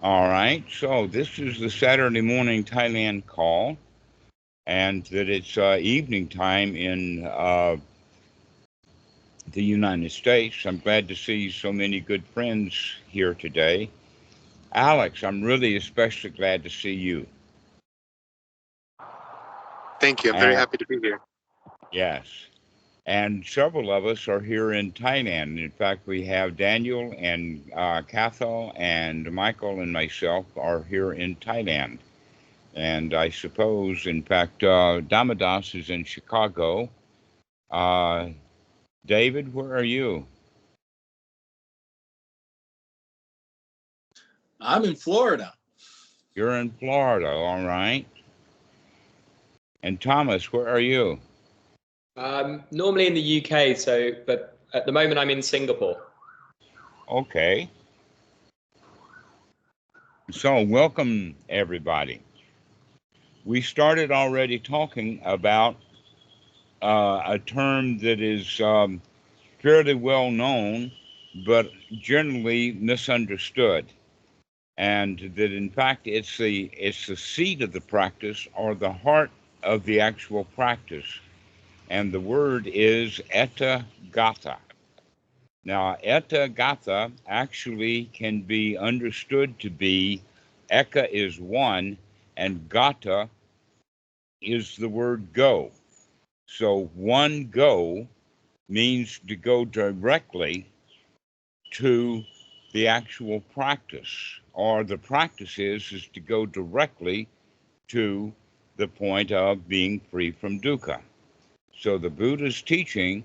All right. So this is the Saturday morning Thailand call, and that it's evening time in the United States. I'm glad to see so many good friends here today. Alex, I'm really especially glad to see you. Thank you. I'm very And happy to be here. yes, and several of us are here in Thailand. In fact, we have Daniel and Cathal and Michael and myself are here in Thailand. And I suppose, in fact, Dhammadas is in Chicago. Uh, David, where are you? I'm in Florida. You're in Florida, all right. And Thomas, where are you? Normally in the UK, but at the moment I'm in Singapore. Okay. So, welcome everybody. We started already talking about a term that is fairly well known, but generally misunderstood. And that in fact it's the seat of the practice or the heart of the actual practice. And the word is etta gata. Now, etta gata actually can be understood to be eka is one, and gata is the word go. So one go means to go directly to the actual practice, or the practice is to go directly to the point of being free from dukkha. So the Buddha's teaching,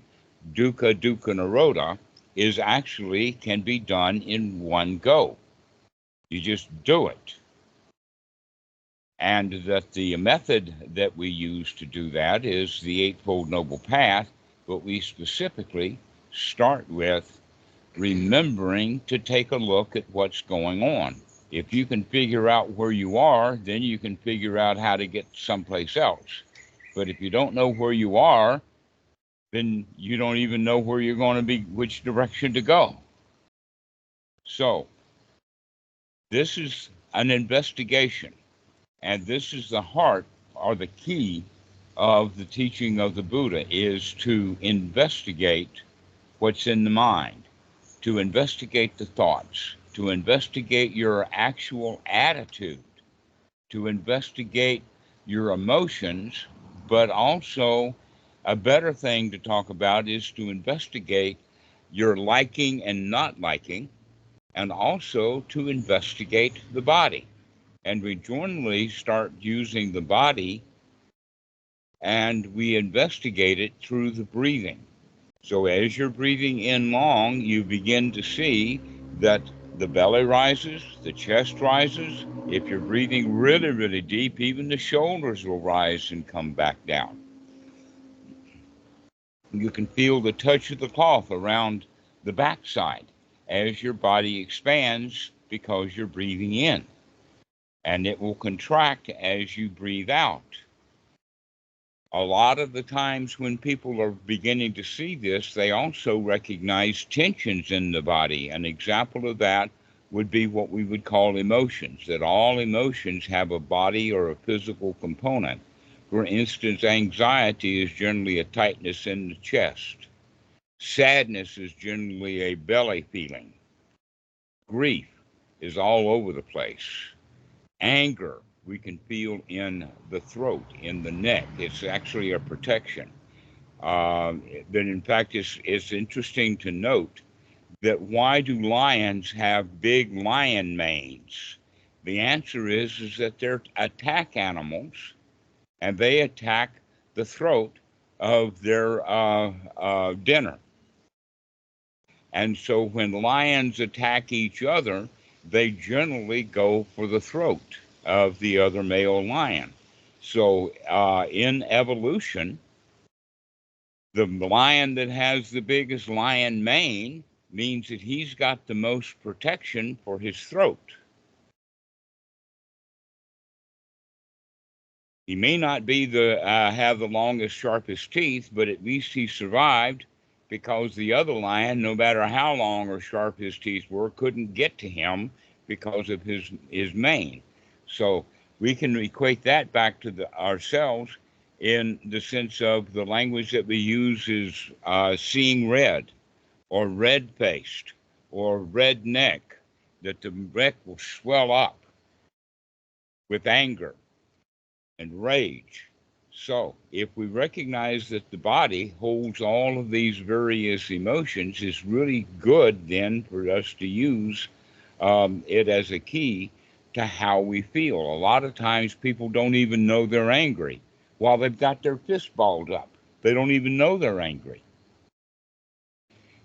dukkha dukkha nirodha, is actually can be done in one go. You just do it. And that the method that we use to do that is the Eightfold Noble Path, but we specifically start with remembering to take a look at what's going on. If you can figure out where you are, then you can figure out how to get someplace else. But if you don't know where you are, then you don't even know where you're going to be, which direction to go. So, this is an investigation, and this is the heart or the key of the teaching of the Buddha is to investigate what's in the mind, to investigate the thoughts, to investigate your actual attitude, to investigate your emotions, but also a better thing to talk about is to investigate your liking and not liking, and also to investigate the body. And we generally start using the body and we investigate it through the breathing. So as you're breathing in long, you begin to see that the belly rises, the chest rises. If you're breathing really, really deep, even the shoulders will rise and come back down. You can feel the touch of the cloth around the backside as your body expands because you're breathing in. And it will contract as you breathe out. A lot of the times when people are beginning to see this, they also recognize tensions in the body. An example of that would be what we would call emotions, that all emotions have a body or a physical component. For instance, anxiety is generally a tightness in the chest. Sadness is generally a belly feeling. Grief is all over the place. Anger we can feel in the throat, in the neck. It's actually a protection. But in fact, it's interesting to note that why do lions have big lion manes? The answer is that they're attack animals, and they attack the throat of their dinner. And so when lions attack each other, they generally go for the throat of the other male lion. So in evolution, the lion that has the biggest lion mane means that he's got the most protection for his throat. He may not be have the longest, sharpest teeth, but at least he survived because the other lion, no matter how long or sharp his teeth were, couldn't get to him because of his mane. So we can equate that back to ourselves in the sense of the language that we use is seeing red, or red-faced, or red neck, that the neck will swell up with anger and rage. So if we recognize that the body holds all of these various emotions, it's really good then for us to use it as a key to how we feel. A lot of times people don't even know they're angry while they've got their fist balled up. They don't even know they're angry.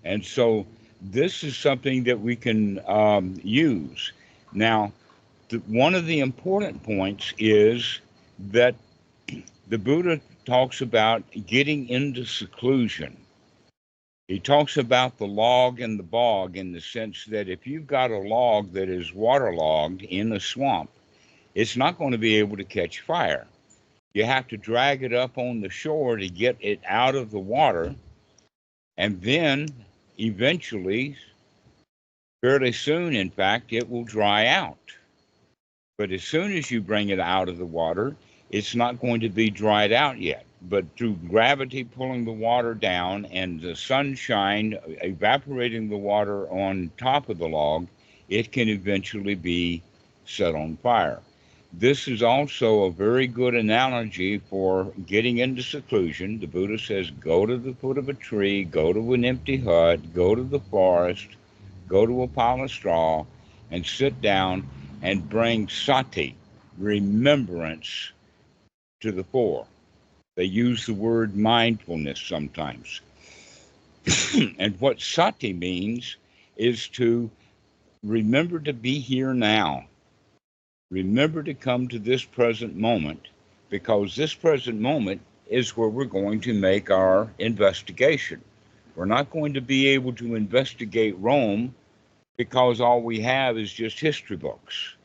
And so this is something that we can use. Now, one of the important points is that the Buddha talks about getting into seclusion. He talks about the log and the bog in the sense that if you've got a log that is waterlogged in a swamp, it's not going to be able to catch fire. You have to drag it up on the shore to get it out of the water, and then eventually, fairly soon, in fact, it will dry out. But as soon as you bring it out of the water, it's not going to be dried out yet. But through gravity pulling the water down and the sunshine evaporating the water on top of the log, it can eventually be set on fire. This is also a very good analogy for getting into seclusion. The Buddha says, go to the foot of a tree, go to an empty hut, go to the forest, go to a pile of straw, and sit down and bring sati, remembrance, to the fore. They use the word mindfulness sometimes. And what sati means is to remember to be here now. Remember to come to this present moment, because this present moment is where we're going to make our investigation. We're not going to be able to investigate Rome because all we have is just history books.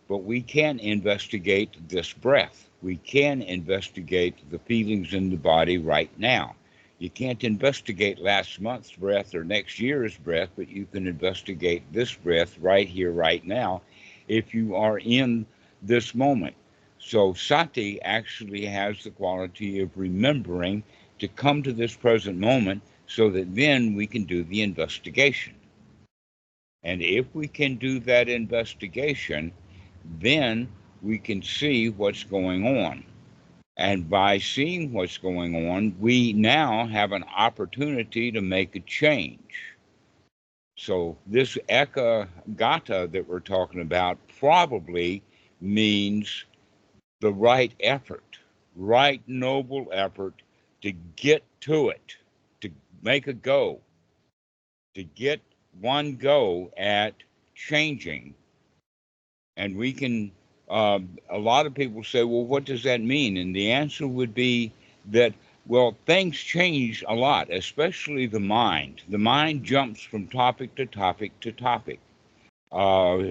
But we can investigate this breath. We can investigate the feelings in the body right now. You can't investigate last month's breath or next year's breath, but you can investigate this breath right here, right now, if you are in this moment. So sati actually has the quality of remembering to come to this present moment so that then we can do the investigation. And if we can do that investigation, then we can see what's going on. And by seeing what's going on, we now have an opportunity to make a change. So this ekagata that we're talking about probably means the right effort, right noble effort to get to it, to make a go, to get one go at changing. And we can, a lot of people say, well, what does that mean? And the answer would be that, well, things change a lot, especially the mind. The mind jumps from topic to topic to topic.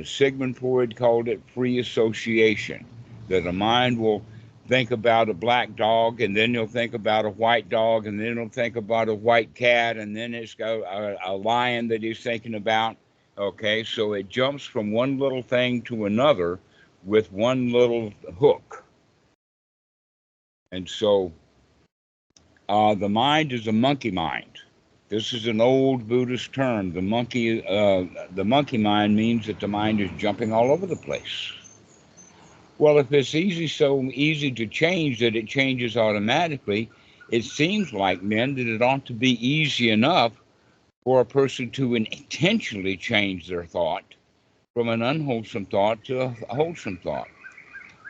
Sigmund Freud called it free association, that a mind will think about a black dog, and then he'll think about a white dog, and then he'll think about a white cat, and then it's got a lion that he's thinking about. Okay, so it jumps from one little thing to another with one little hook. And so the mind is a monkey mind. This is an old Buddhist term. The monkey mind means that the mind is jumping all over the place. Well, if it's so easy to change that it changes automatically, it seems like then that it ought to be easy enough for a person to intentionally change their thought from an unwholesome thought to a wholesome thought.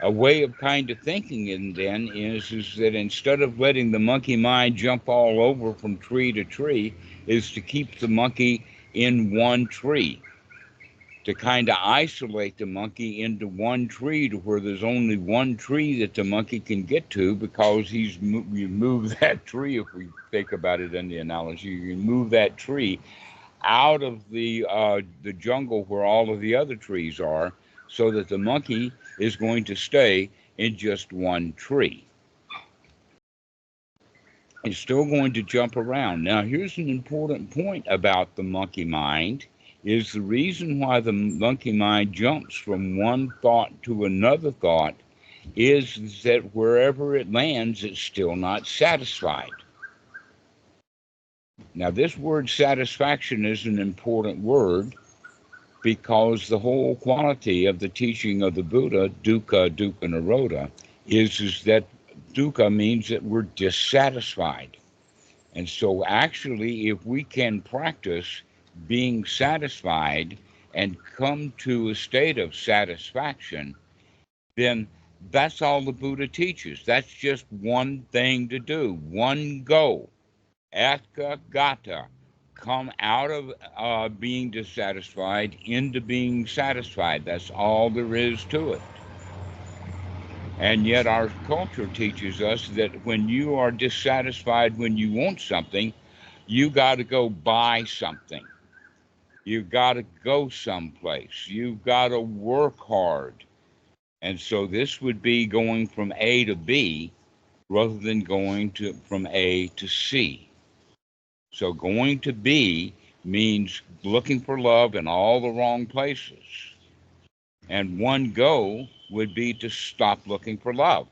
A way of kind of thinking then is that instead of letting the monkey mind jump all over from tree to tree, is to keep the monkey in one tree, to kind of isolate the monkey into one tree to where there's only one tree that the monkey can get to, because you move that tree, if we think about it in the analogy, you move that tree out of the jungle where all of the other trees are, so that the monkey is going to stay in just one tree. It's still going to jump around. Now, here's an important point about the monkey mind, is the reason why the monkey mind jumps from one thought to another thought is that wherever it lands, it's still not satisfied. Now, this word satisfaction is an important word because the whole quality of the teaching of the Buddha, dukkha, dukkha nirodha, is that dukkha means that we're dissatisfied. And so actually, if we can practice being satisfied and come to a state of satisfaction, then that's all the Buddha teaches. That's just one thing to do, one go. Atka gata, come out of being dissatisfied into being satisfied. That's all there is to it. And yet our culture teaches us that when you are dissatisfied, when you want something, you got to go buy something. You've got to go someplace. You've got to work hard. And so this would be going from A to B rather than going from A to C. So going to B means looking for love in all the wrong places. And one go would be to stop looking for love.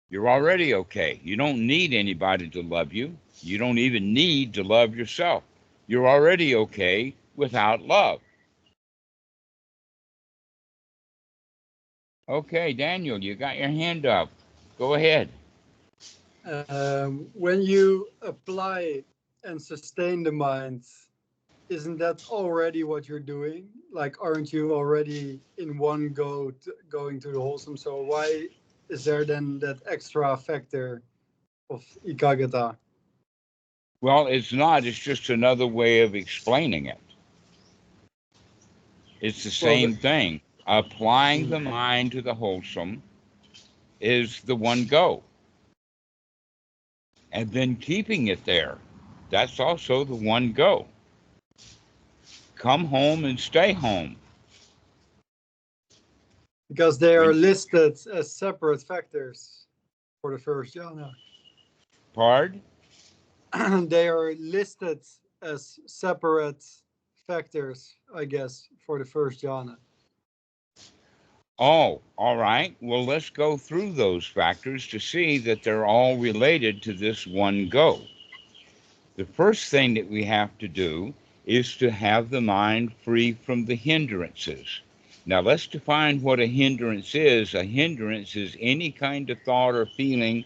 You're already okay. You don't need anybody to love you. You don't even need to love yourself. You're already okay without love. Okay, Daniel, you got your hand up. Go ahead. When you apply and sustain the mind, isn't that already what you're doing? Like, aren't you already in one go going to the wholesome? So why is there then that extra factor of ikagata? Well, it's not. It's just another way of explaining it. It's the same thing. Applying the mind to the wholesome is the one go. And then keeping it there, that's also the one go. Come home and stay home. Because they are listed as separate factors for the first jhana. Pardon? They are listed as separate factors, I guess, for the first jhana. Oh, all right. Well, let's go through those factors to see that they're all related to this one go. The first thing that we have to do is to have the mind free from the hindrances. Now, let's define what a hindrance is. A hindrance is any kind of thought or feeling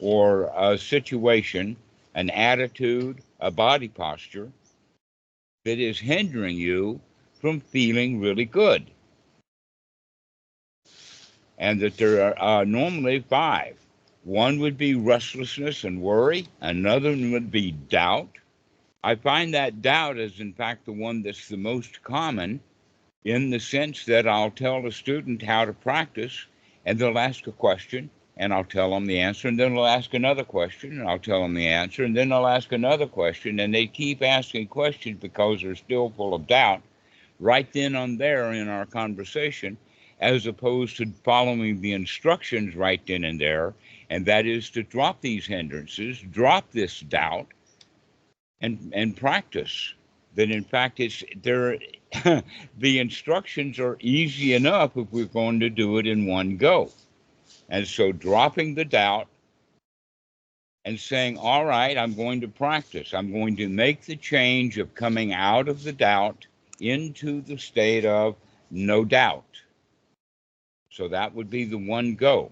or a situation, an attitude, a body posture that is hindering you from feeling really good. And that there are normally 5. One would be restlessness and worry. Another one would be doubt. I find that doubt is, in fact, the one that's the most common, in the sense that I'll tell a student how to practice, and they'll ask a question, and I'll tell them the answer, and then they'll ask another question, and I'll tell them the answer, and then they'll ask another question, and they keep asking questions because they're still full of doubt right then and there in our conversation, as opposed to following the instructions right then and there, and that is to drop these hindrances, drop this doubt, and practice. That in fact the instructions are easy enough if we're going to do it in one go. And so dropping the doubt and saying, all right, I'm going to practice. I'm going to make the change of coming out of the doubt into the state of no doubt. So that would be the one go.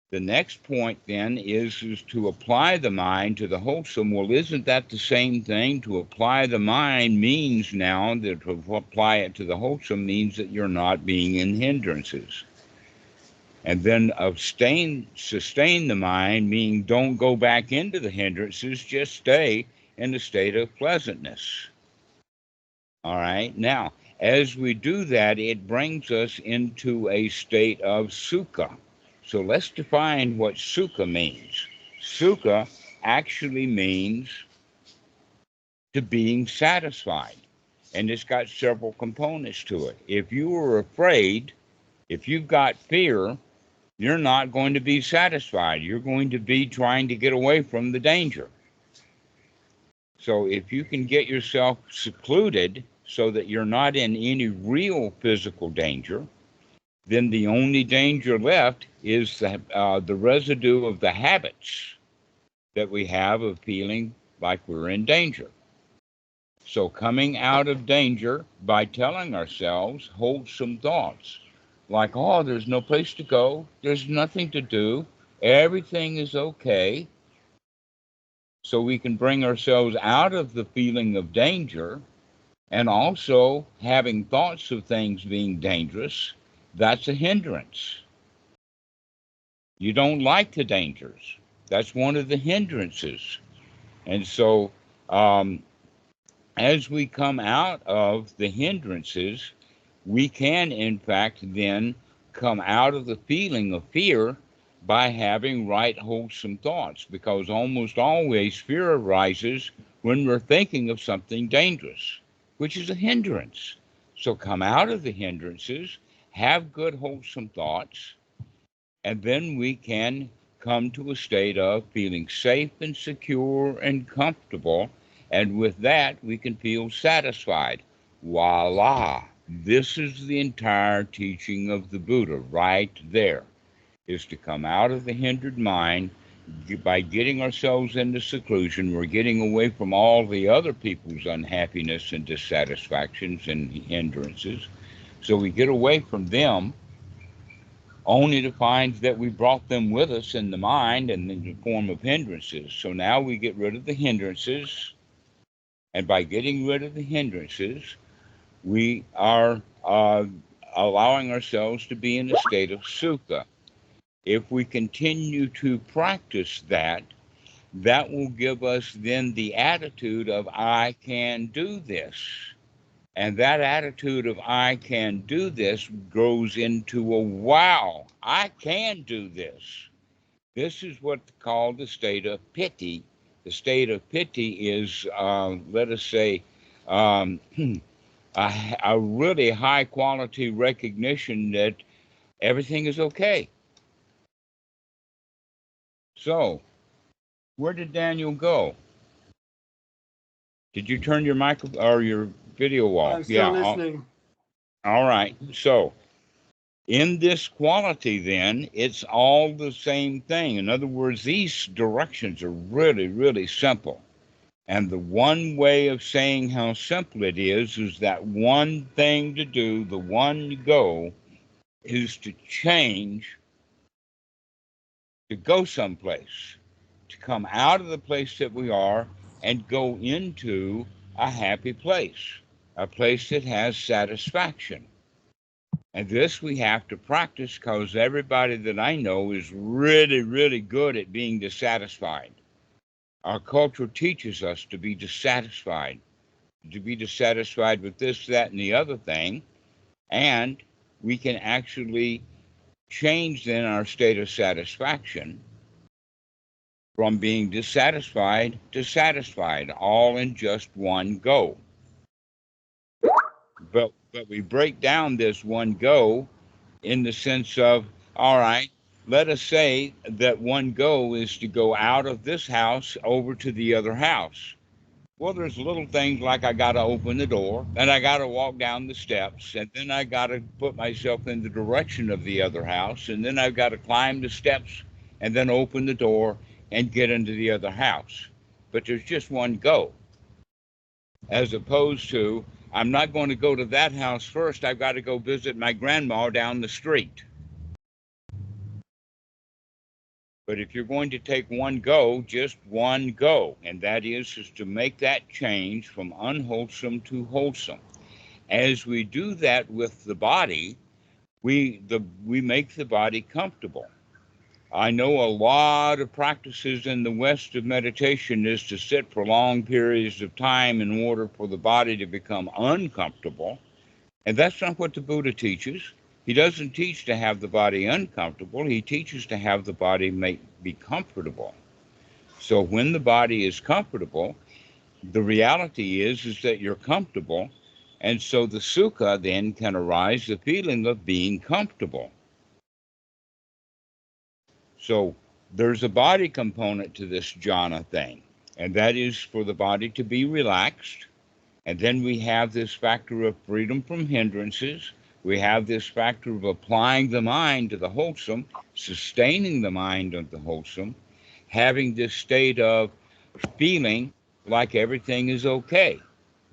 The next point then is to apply the mind to the wholesome. Well, isn't that the same thing? To apply the mind means now that to apply it to the wholesome means that you're not being in hindrances. And then sustain the mind, meaning don't go back into the hindrances, just stay in the state of pleasantness. All right. Now, as we do that, it brings us into a state of sukha. So let's define what sukha means. Sukha actually means to being satisfied. And it's got several components to it. If you are afraid, if you've got fear, you're not going to be satisfied. You're going to be trying to get away from the danger. So if you can get yourself secluded so that you're not in any real physical danger, then the only danger left is the residue of the habits that we have of feeling like we're in danger. So coming out of danger by telling ourselves wholesome thoughts, like, oh, there's no place to go, there's nothing to do, everything is okay. So we can bring ourselves out of the feeling of danger, and also having thoughts of things being dangerous, that's a hindrance. You don't like the dangers. That's one of the hindrances. And so as we come out of the hindrances, we can, in fact, then come out of the feeling of fear by having right, wholesome thoughts, because almost always fear arises when we're thinking of something dangerous, which is a hindrance. So come out of the hindrances, have good, wholesome thoughts, and then we can come to a state of feeling safe and secure and comfortable. And with that, we can feel satisfied. Voila! This is the entire teaching of the Buddha right there, is to come out of the hindered mind. By getting ourselves into seclusion, we're getting away from all the other people's unhappiness and dissatisfactions and hindrances. So we get away from them, only to find that we brought them with us in the mind and in the form of hindrances. So now we get rid of the hindrances, and by getting rid of the hindrances, we are allowing ourselves to be in a state of sukha. If we continue to practice that, that will give us then the attitude of, I can do this. And that attitude of, I can do this, grows into a, wow, I can do this. This is what's called the state of piti. The state of piti is, let us say, a really high quality recognition that everything is okay. So, where did Daniel go? Did you turn your or your video off? I'm still listening. All right. So, in this quality, then, it's all the same thing. In other words, these directions are really, really simple. And the one way of saying how simple it is that one thing to do, the one go, is to change, to go someplace, to come out of the place that we are and go into a happy place, a place that has satisfaction. And this we have to practice, because everybody that I know is really, really good at being dissatisfied. Our culture teaches us to be dissatisfied with this, that, and the other thing. And we can actually change then our state of satisfaction from being dissatisfied to satisfied, all in just one go. But we break down this one go in the sense of, all right, let us say that one go is to go out of this house over to the other house. Well, there's little things like I got to open the door, and I got to walk down the steps, and then I got to put myself in the direction of the other house, and then I've got to climb the steps and then open the door and get into the other house. But there's just one go, as opposed to, I'm not going to go to that house first. I've got to go visit my grandma down the street. But if you're going to take one go, just one go, and that is to make that change from unwholesome to wholesome. As we do that with the body, we make the body comfortable. I know a lot of practices in the West of meditation is to sit for long periods of time in order for the body to become uncomfortable. And that's not what the Buddha teaches. He doesn't teach to have the body uncomfortable. He teaches to have the body be comfortable. So when the body is comfortable, the reality is that you're comfortable. And so the sukha then can arise, the feeling of being comfortable. So there's a body component to this jhana thing, and that is for the body to be relaxed. And then we have this factor of freedom from hindrances. We have this factor of applying the mind to the wholesome, sustaining the mind of the wholesome, having this state of feeling like everything is okay,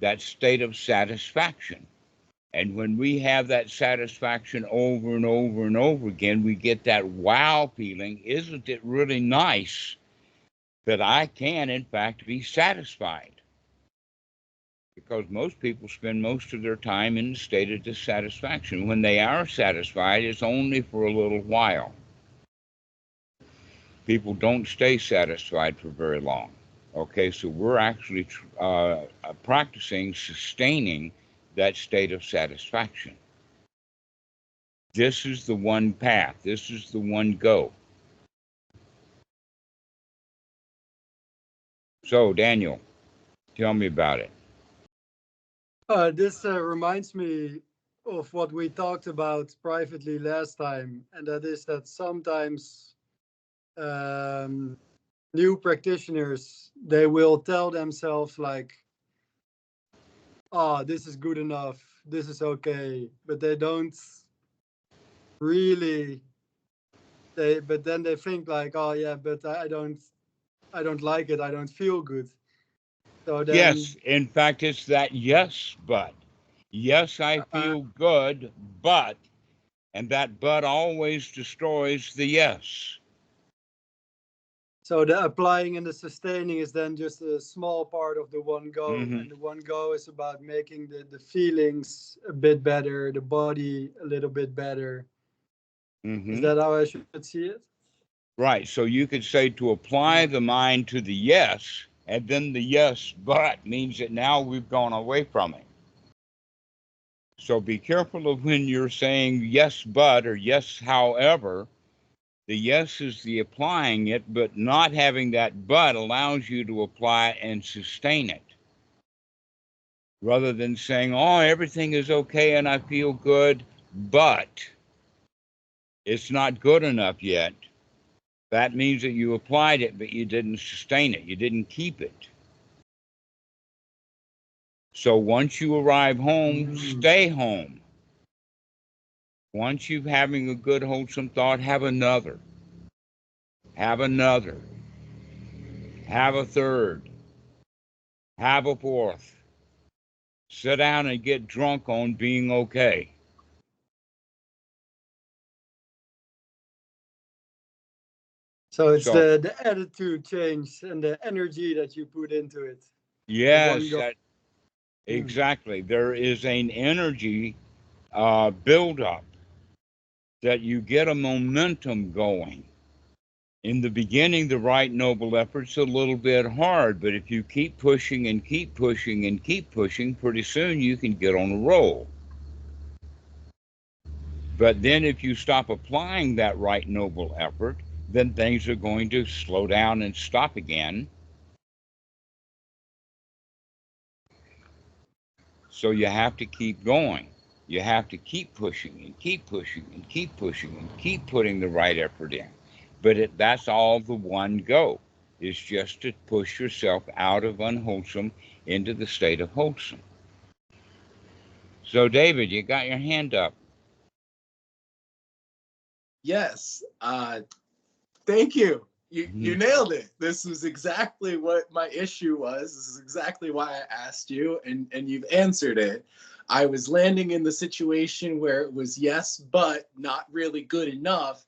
that state of satisfaction. And when we have that satisfaction over and over and over again, we get that wow feeling. Isn't it really nice that I can, in fact, be satisfied? Because most people spend most of their time in a state of dissatisfaction. When they are satisfied, it's only for a little while. People don't stay satisfied for very long. Okay, so we're actually practicing sustaining that state of satisfaction. This is the one path. This is the one go. So, Daniel, tell me about it. This reminds me of what we talked about privately last time, and that is that sometimes new practitioners, they will tell themselves like, oh, this is good enough, this is okay, but they don't really, but then they think like, oh yeah, but I don't like it, I don't feel good. So then, yes, in fact, it's that yes, but. Yes, I feel good, but, and that but always destroys the yes. So the applying and the sustaining is then just a small part of the one go. Mm-hmm. And the one go is about making the feelings a bit better, the body a little bit better. Mm-hmm. Is that how I should see it? Right. So you could say to apply the mind to the yes, and then the yes, but means that now we've gone away from it. So be careful of when you're saying yes, but, or yes, however. The yes is the applying it, but not having that but allows you to apply it and sustain it. Rather than saying, oh, everything is okay and I feel good, but it's not good enough yet. That means that you applied it, but you didn't sustain it. You didn't keep it. So once you arrive home, stay home. Once you're having a good, wholesome thought, have another. Have another. Have a third. Have a fourth. Sit down and get drunk on being okay. So it's the attitude change and the energy that you put into it. Yes, exactly. There is an energy buildup that you get a momentum going. In the beginning, the right noble effort's a little bit hard, but if you keep pushing and keep pushing and keep pushing, pretty soon you can get on a roll. But then if you stop applying that right noble effort, then things are going to slow down and stop again. So you have to keep going. You have to keep pushing and keep pushing and keep pushing and keep putting the right effort in. But that's all the one go, is just to push yourself out of unwholesome into the state of wholesome. So, David, you got your hand up. Yes. Thank you. You nailed it. This was exactly what my issue was. This is exactly why I asked you, and you've answered it. I was landing in the situation where it was yes, but not really good enough.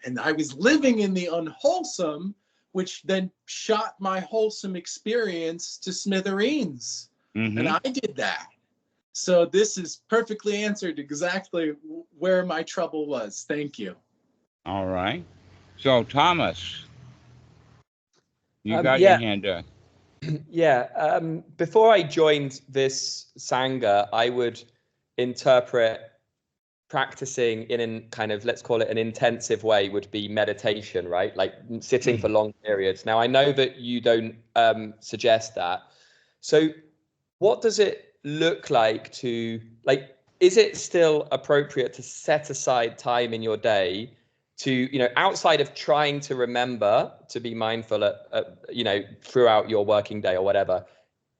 And I was living in the unwholesome, which then shot my wholesome experience to smithereens. And I did that. So this is perfectly answered exactly where my trouble was. Thank you. All right. So, Thomas, you got your hand up. Yeah. Before I joined this Sangha, I would interpret practicing in an kind of, let's call it an intensive way, would be meditation, right? Like sitting for long periods. Now, I know that you don't suggest that. So what does it look like to, like, is it still appropriate to set aside time in your day to, you know, outside of trying to remember to be mindful at you know, throughout your working day or whatever,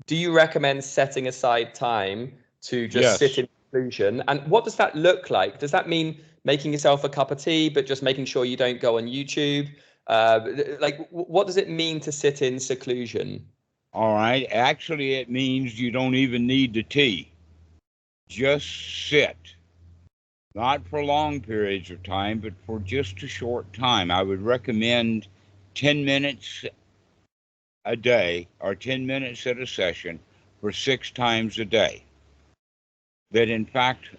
do you recommend setting aside time to just Yes. sit in seclusion? And what does that look like? Does that mean making yourself a cup of tea, but just making sure you don't go on YouTube? Like, what does it mean to sit in seclusion? All right. Actually, it means you don't even need the tea. Just sit. Not for long periods of time, but for just a short time. I would recommend 10 minutes a day or 10 minutes at a session for 6 times a day. That in fact,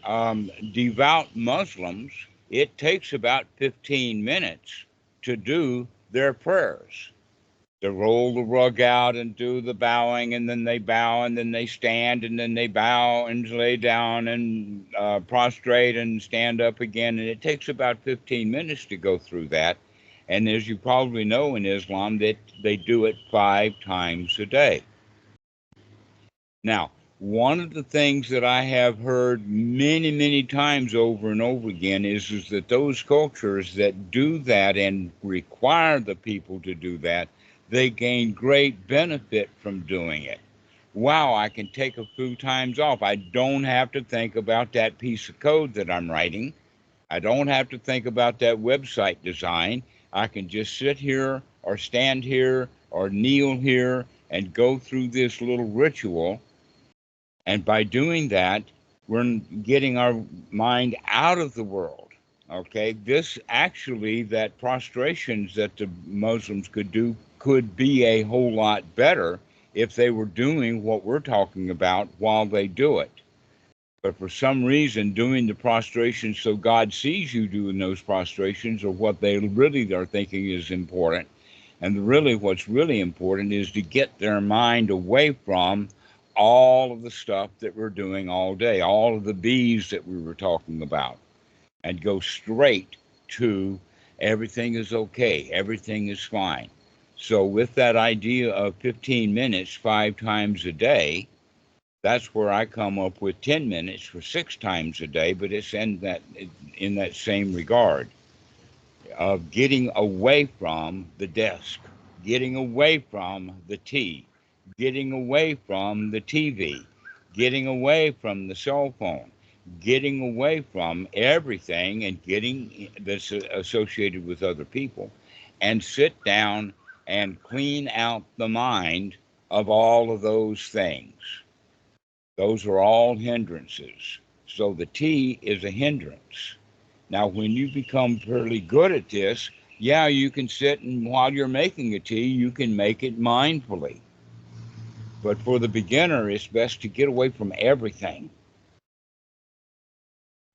devout Muslims, it takes about 15 minutes to do their prayers. To roll the rug out and do the bowing, and then they bow, and then they stand, and then they bow and lay down and prostrate and stand up again. And it takes about 15 minutes to go through that. And as you probably know in Islam, that they do it 5 times a day. Now, one of the things that I have heard many, many times over and over again is that those cultures that do that and require the people to do that, they gain great benefit from doing it. Wow, I can take a few times off. I don't have to think about that piece of code that I'm writing. I don't have to think about that website design. I can just sit here or stand here or kneel here and go through this little ritual. And by doing that, we're getting our mind out of the world. Okay, this actually, that prostrations that the Muslims could do could be a whole lot better if they were doing what we're talking about while they do it. But for some reason, doing the prostrations so God sees you doing those prostrations, or what they really are thinking is important. And really, what's really important is to get their mind away from all of the stuff that we're doing all day, all of the B's that we were talking about, and go straight to everything is okay, everything is fine. So with that idea of 15 minutes 5 times a day, that's where I come up with 10 minutes for 6 times a day, but it's in that same regard of getting away from the desk, getting away from the tea, getting away from the TV, getting away from the cell phone, getting away from everything and getting that's associated with other people, and sit down and clean out the mind of all of those things. Those are all hindrances. So the tea is a hindrance. Now, when you become fairly good at this, yeah, you can sit and while you're making a tea, you can make it mindfully. But for the beginner, it's best to get away from everything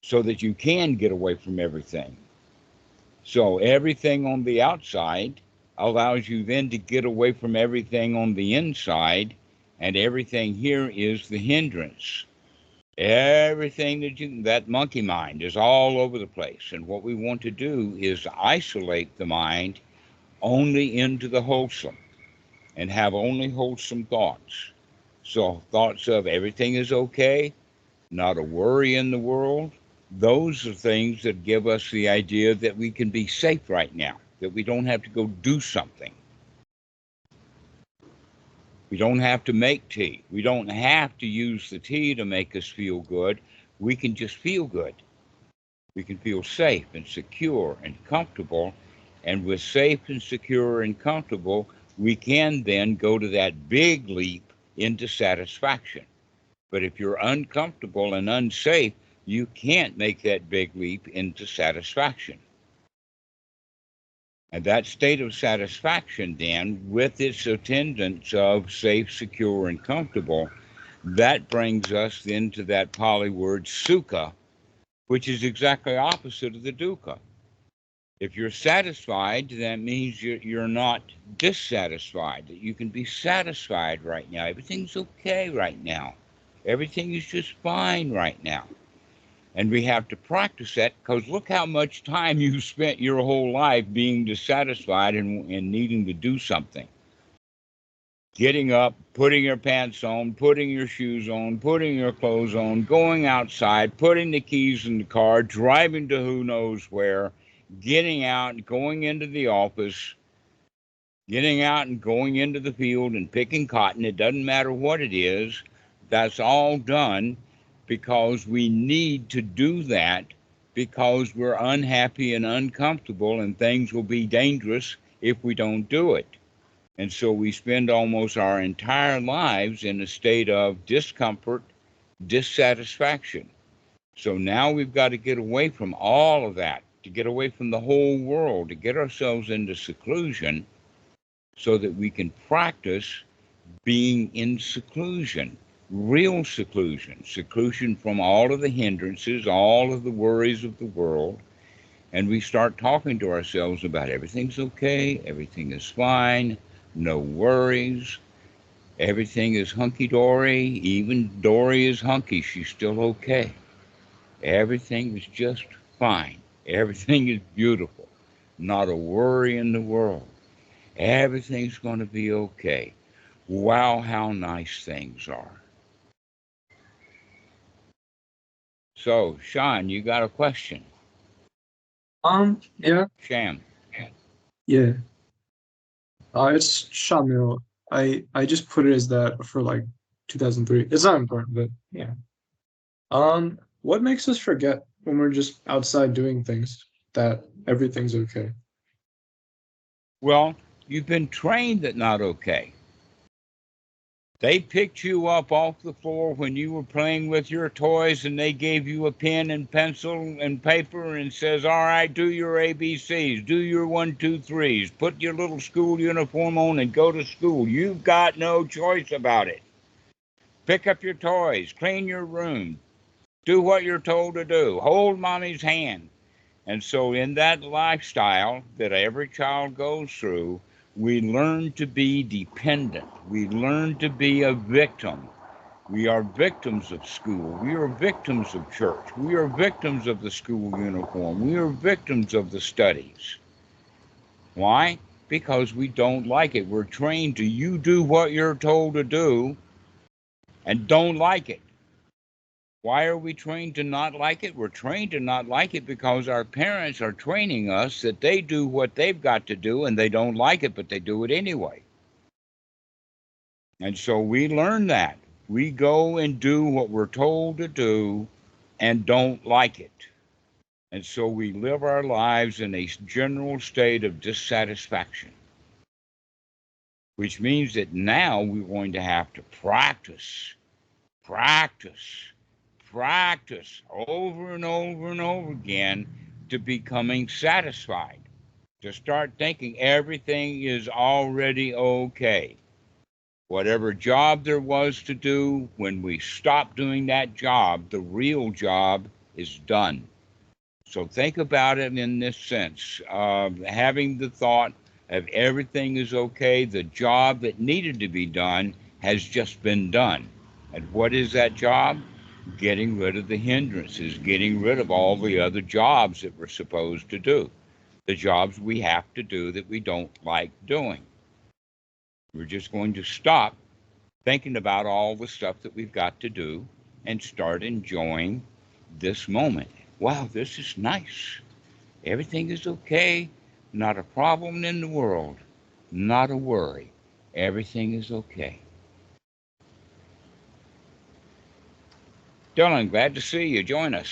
so that you can get away from everything. So everything on the outside allows you then to get away from everything on the inside, and everything here is the hindrance. Everything that monkey mind is all over the place. And what we want to do is isolate the mind only into the wholesome and have only wholesome thoughts. So thoughts of everything is okay, not a worry in the world. Those are things that give us the idea that we can be safe right now, that we don't have to go do something. We don't have to make tea. We don't have to use the tea to make us feel good. We can just feel good. We can feel safe and secure and comfortable. And with safe and secure and comfortable, we can then go to that big leap into satisfaction. But if you're uncomfortable and unsafe, you can't make that big leap into satisfaction. And that state of satisfaction then, with its attendance of safe, secure, and comfortable, that brings us then to that Pali word sukha, which is exactly opposite of the dukkha. If you're satisfied, that means you're not dissatisfied, that you can be satisfied right now. Everything's okay right now. Everything is just fine right now. And we have to practice that, because look how much time you've spent your whole life being dissatisfied and needing to do something. Getting up, putting your pants on, putting your shoes on, putting your clothes on, going outside, putting the keys in the car, driving to who knows where, getting out, going into the office, Getting out and going into the field and picking cotton, it doesn't matter what it is, that's all done because we need to do that because we're unhappy and uncomfortable and things will be dangerous if we don't do it. And so we spend almost our entire lives in a state of discomfort, dissatisfaction. So now we've got to get away from all of that, to get away from the whole world, to get ourselves into seclusion so that we can practice being in seclusion, real seclusion, seclusion from all of the hindrances, all of the worries of the world. And we start talking to ourselves about everything's okay, everything is fine, no worries, everything is hunky-dory, even Dory is hunky, she's still okay. Everything is just fine, everything is beautiful, not a worry in the world. Everything's going to be okay. Wow, how nice things are. So, Sean, you got a question? Yeah. Sham. Yeah. It's Shamil. I just put it as that for like 2003. It's not important, but yeah. What makes us forget when we're just outside doing things that everything's okay? Well, you've been trained that not okay. They picked you up off the floor when you were playing with your toys and they gave you a pen and pencil and paper and says, all right, do your ABCs, do your 1, 2, 3s, put your little school uniform on and go to school. You've got no choice about it. Pick up your toys, clean your room, do what you're told to do, hold mommy's hand. And so in that lifestyle that every child goes through, we learn to be dependent. We learn to be a victim. We are victims of school. We are victims of church. We are victims of the school uniform. We are victims of the studies. Why? Because we don't like it. We're trained to you do what you're told to do and don't like it. Why are we trained to not like it? We're trained to not like it because our parents are training us that they do what they've got to do and they don't like it, but they do it anyway. And so we learn that. We go and do what we're told to do and don't like it. And so we live our lives in a general state of dissatisfaction, which means that now we're going to have to practice over and over and over again to becoming satisfied, to start thinking everything is already okay. Whatever job there was to do, when we stop doing that job, the real job is done. So think about it in this sense of having the thought of everything is okay. The job that needed to be done has just been done. And what is that job? Getting rid of the hindrances, getting rid of all the other jobs that we're supposed to do, the jobs we have to do that we don't like doing. We're just going to stop thinking about all the stuff that we've got to do and start enjoying this moment. Wow, this is nice. Everything is okay. Not a problem in the world. Not a worry. Everything is okay. Dylan, glad to see you. Join us.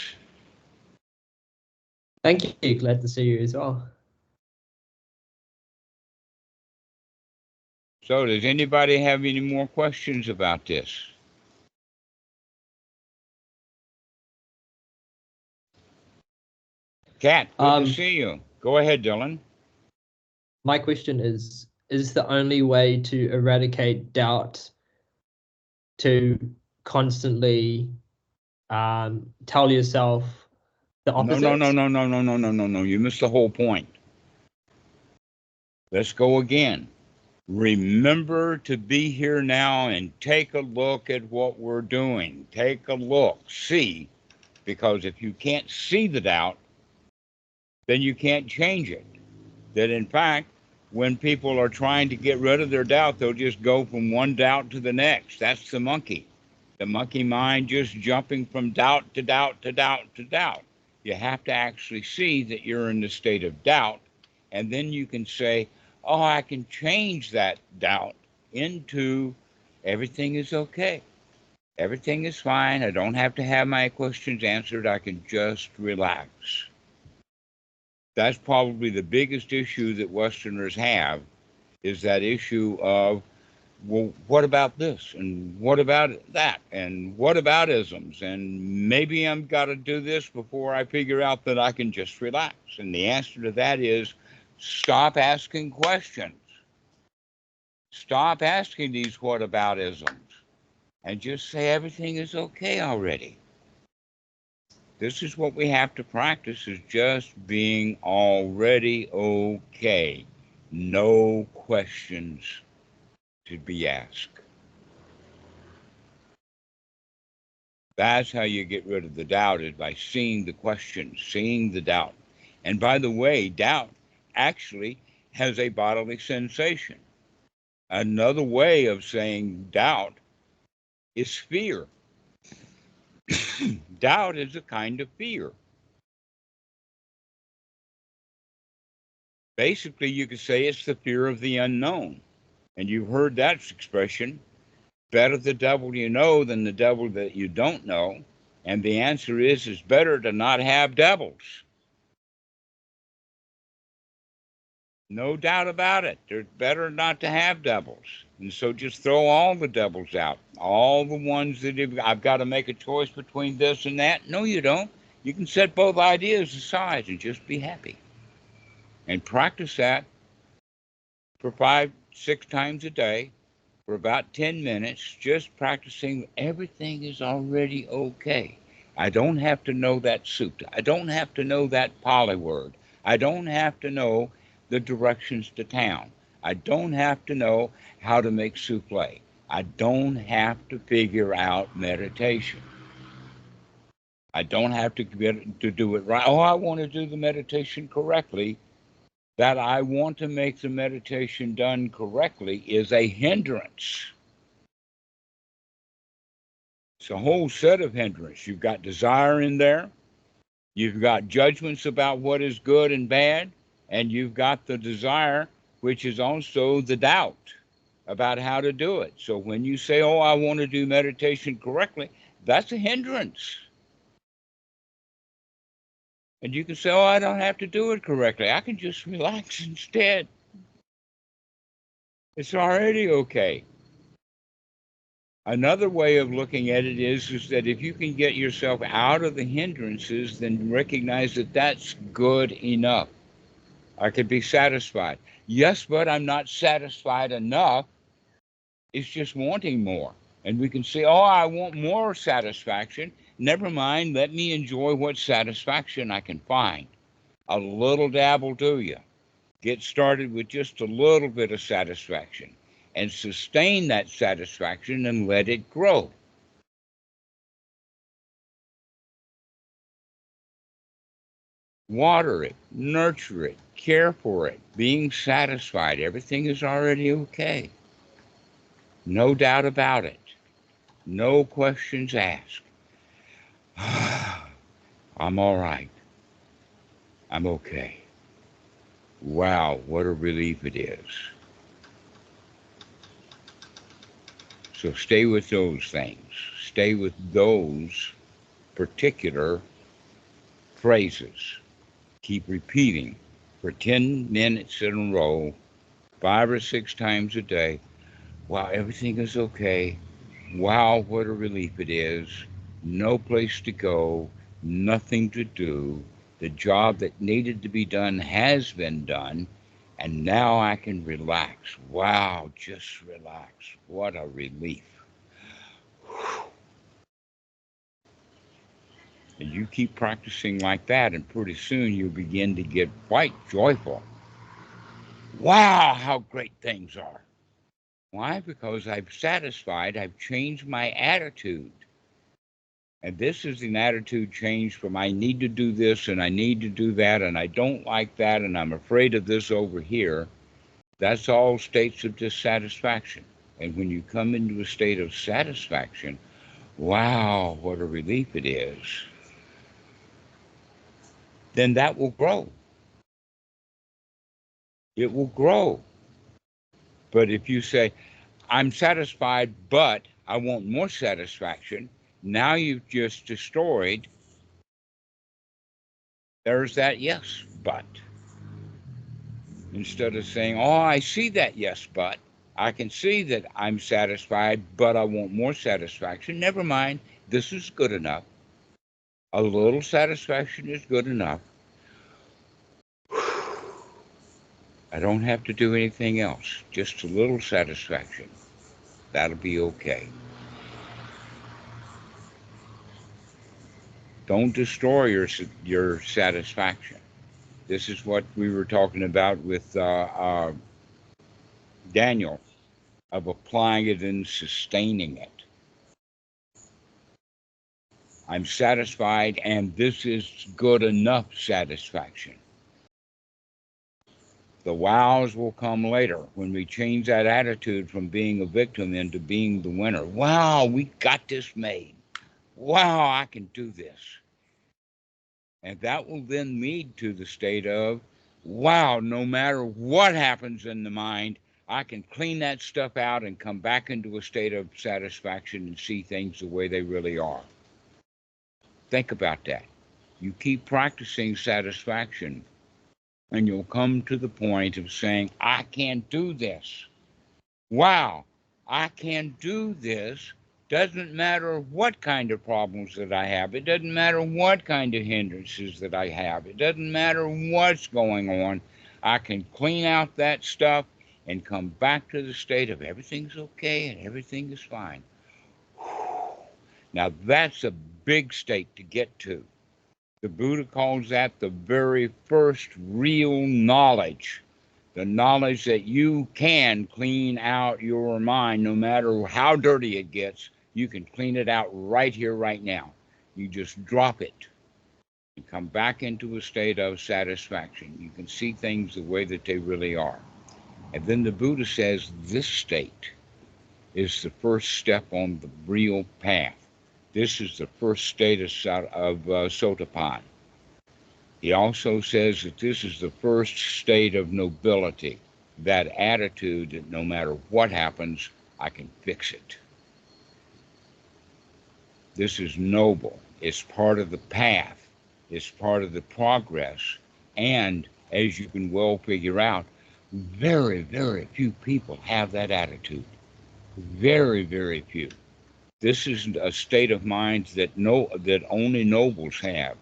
Thank you. Glad to see you as well. So does anybody have any more questions about this? Kat, good to see you. Go ahead, Dylan. My question is the only way to eradicate doubt to constantly tell yourself the opposite? No. You missed the whole point. Let's go again. Remember to be here now and take a look at what we're doing. Take a look, see, because if you can't see the doubt, then you can't change it. That in fact, when people are trying to get rid of their doubt, they'll just go from one doubt to the next. That's the monkey. The monkey mind just jumping from doubt to doubt to doubt to doubt. You have to actually see that you're in the state of doubt, and then you can say, oh, I can change that doubt into everything is okay. Everything is fine. I don't have to have my questions answered. I can just relax. That's probably the biggest issue that Westerners have, is that issue of, well, what about this? And what about that? And what about isms? And maybe I'm got to do this before I figure out that I can just relax. And the answer to that is stop asking questions. Stop asking these what about isms and just say everything is okay already. This is what we have to practice, is just being already okay. No questions to be asked. That's how you get rid of the doubt, is by seeing the question, seeing the doubt. And by the way, doubt actually has a bodily sensation. Another way of saying doubt is fear. Doubt is a kind of fear. Basically, you could say it's the fear of the unknown. And you've heard that expression, better the devil you know than the devil that you don't know. And the answer is, it's better to not have devils. No doubt about it. It's better not to have devils. And so just throw all the devils out. All the ones that I've got to make a choice between this and that. No, you don't. You can set both ideas aside and just be happy. And practice that for 5-6 times a day for about 10 minutes, just practicing everything is already okay. I don't have to know that sutta. I don't have to know that Pali word. I don't have to know the directions to town. I don't have to know how to make souffle. I don't have to figure out meditation. I don't have to do it right. Oh, I want to do the meditation correctly. That I want to make the meditation done correctly is a hindrance. It's a whole set of hindrances. You've got desire in there. You've got judgments about what is good and bad. And you've got the desire, which is also the doubt about how to do it. So when you say, oh, I want to do meditation correctly, that's a hindrance. And you can say, oh, I don't have to do it correctly. I can just relax instead. It's already okay. Another way of looking at it is that if you can get yourself out of the hindrances, then recognize that that's good enough. I could be satisfied. Yes, but I'm not satisfied enough. It's just wanting more. And we can say, oh, I want more satisfaction. Never mind, let me enjoy what satisfaction I can find. A little dab will do you. Get started with just a little bit of satisfaction and sustain that satisfaction and let it grow. Water it, nurture it, care for it, being satisfied. Everything is already okay. No doubt about it. No questions asked. I'm all right. I'm okay. Wow, what a relief it is. So stay with those things. Stay with those particular phrases. Keep repeating for 10 minutes in a row, 5 or 6 times a day. Wow, everything is okay. Wow, what a relief it is. No place to go, nothing to do. The job that needed to be done has been done, and now I can relax. Wow, just relax. What a relief. And you keep practicing like that, and pretty soon you'll begin to get quite joyful. Wow, how great things are. Why? Because I've satisfied, I've changed my attitude. And this is an attitude change from I need to do this and I need to do that and I don't like that and I'm afraid of this over here. That's all states of dissatisfaction. And when you come into a state of satisfaction, wow, what a relief it is, then that will grow. It will grow. But if you say, I'm satisfied, but I want more satisfaction, now you've just destroyed. There's that yes, but. Instead of saying, oh, I see that yes, but. I can see that I'm satisfied, but I want more satisfaction. Never mind, this is good enough. A little satisfaction is good enough. I don't have to do anything else, just a little satisfaction. That'll be okay. Don't destroy your satisfaction. This is what we were talking about with Daniel, of applying it and sustaining it. I'm satisfied, and this is good enough satisfaction. The wows will come later when we change that attitude from being a victim into being the winner. Wow, we got this made. Wow, I can do this. And that will then lead to the state of, wow, no matter what happens in the mind, I can clean that stuff out and come back into a state of satisfaction and see things the way they really are. Think about that. You keep practicing satisfaction, and you'll come to the point of saying, I can do this. Wow, I can do this. Doesn't matter what kind of problems that I have. It doesn't matter what kind of hindrances that I have. It doesn't matter what's going on. I can clean out that stuff and come back to the state of everything's okay and everything is fine. Now that's a big state to get to. The Buddha calls that the very first real knowledge. The knowledge that you can clean out your mind no matter how dirty it gets. You can clean it out right here, right now. You just drop it and come back into a state of satisfaction. You can see things the way that they really are. And then the Buddha says this state is the first step on the real path. This is the first state of Sotapanna. He also says that this is the first state of nobility, that attitude that no matter what happens, I can fix it. This is noble. It's part of the path. It's part of the progress. And as you can well figure out, very, very few people have that attitude. Very, very few. This is a state of mind that only nobles have.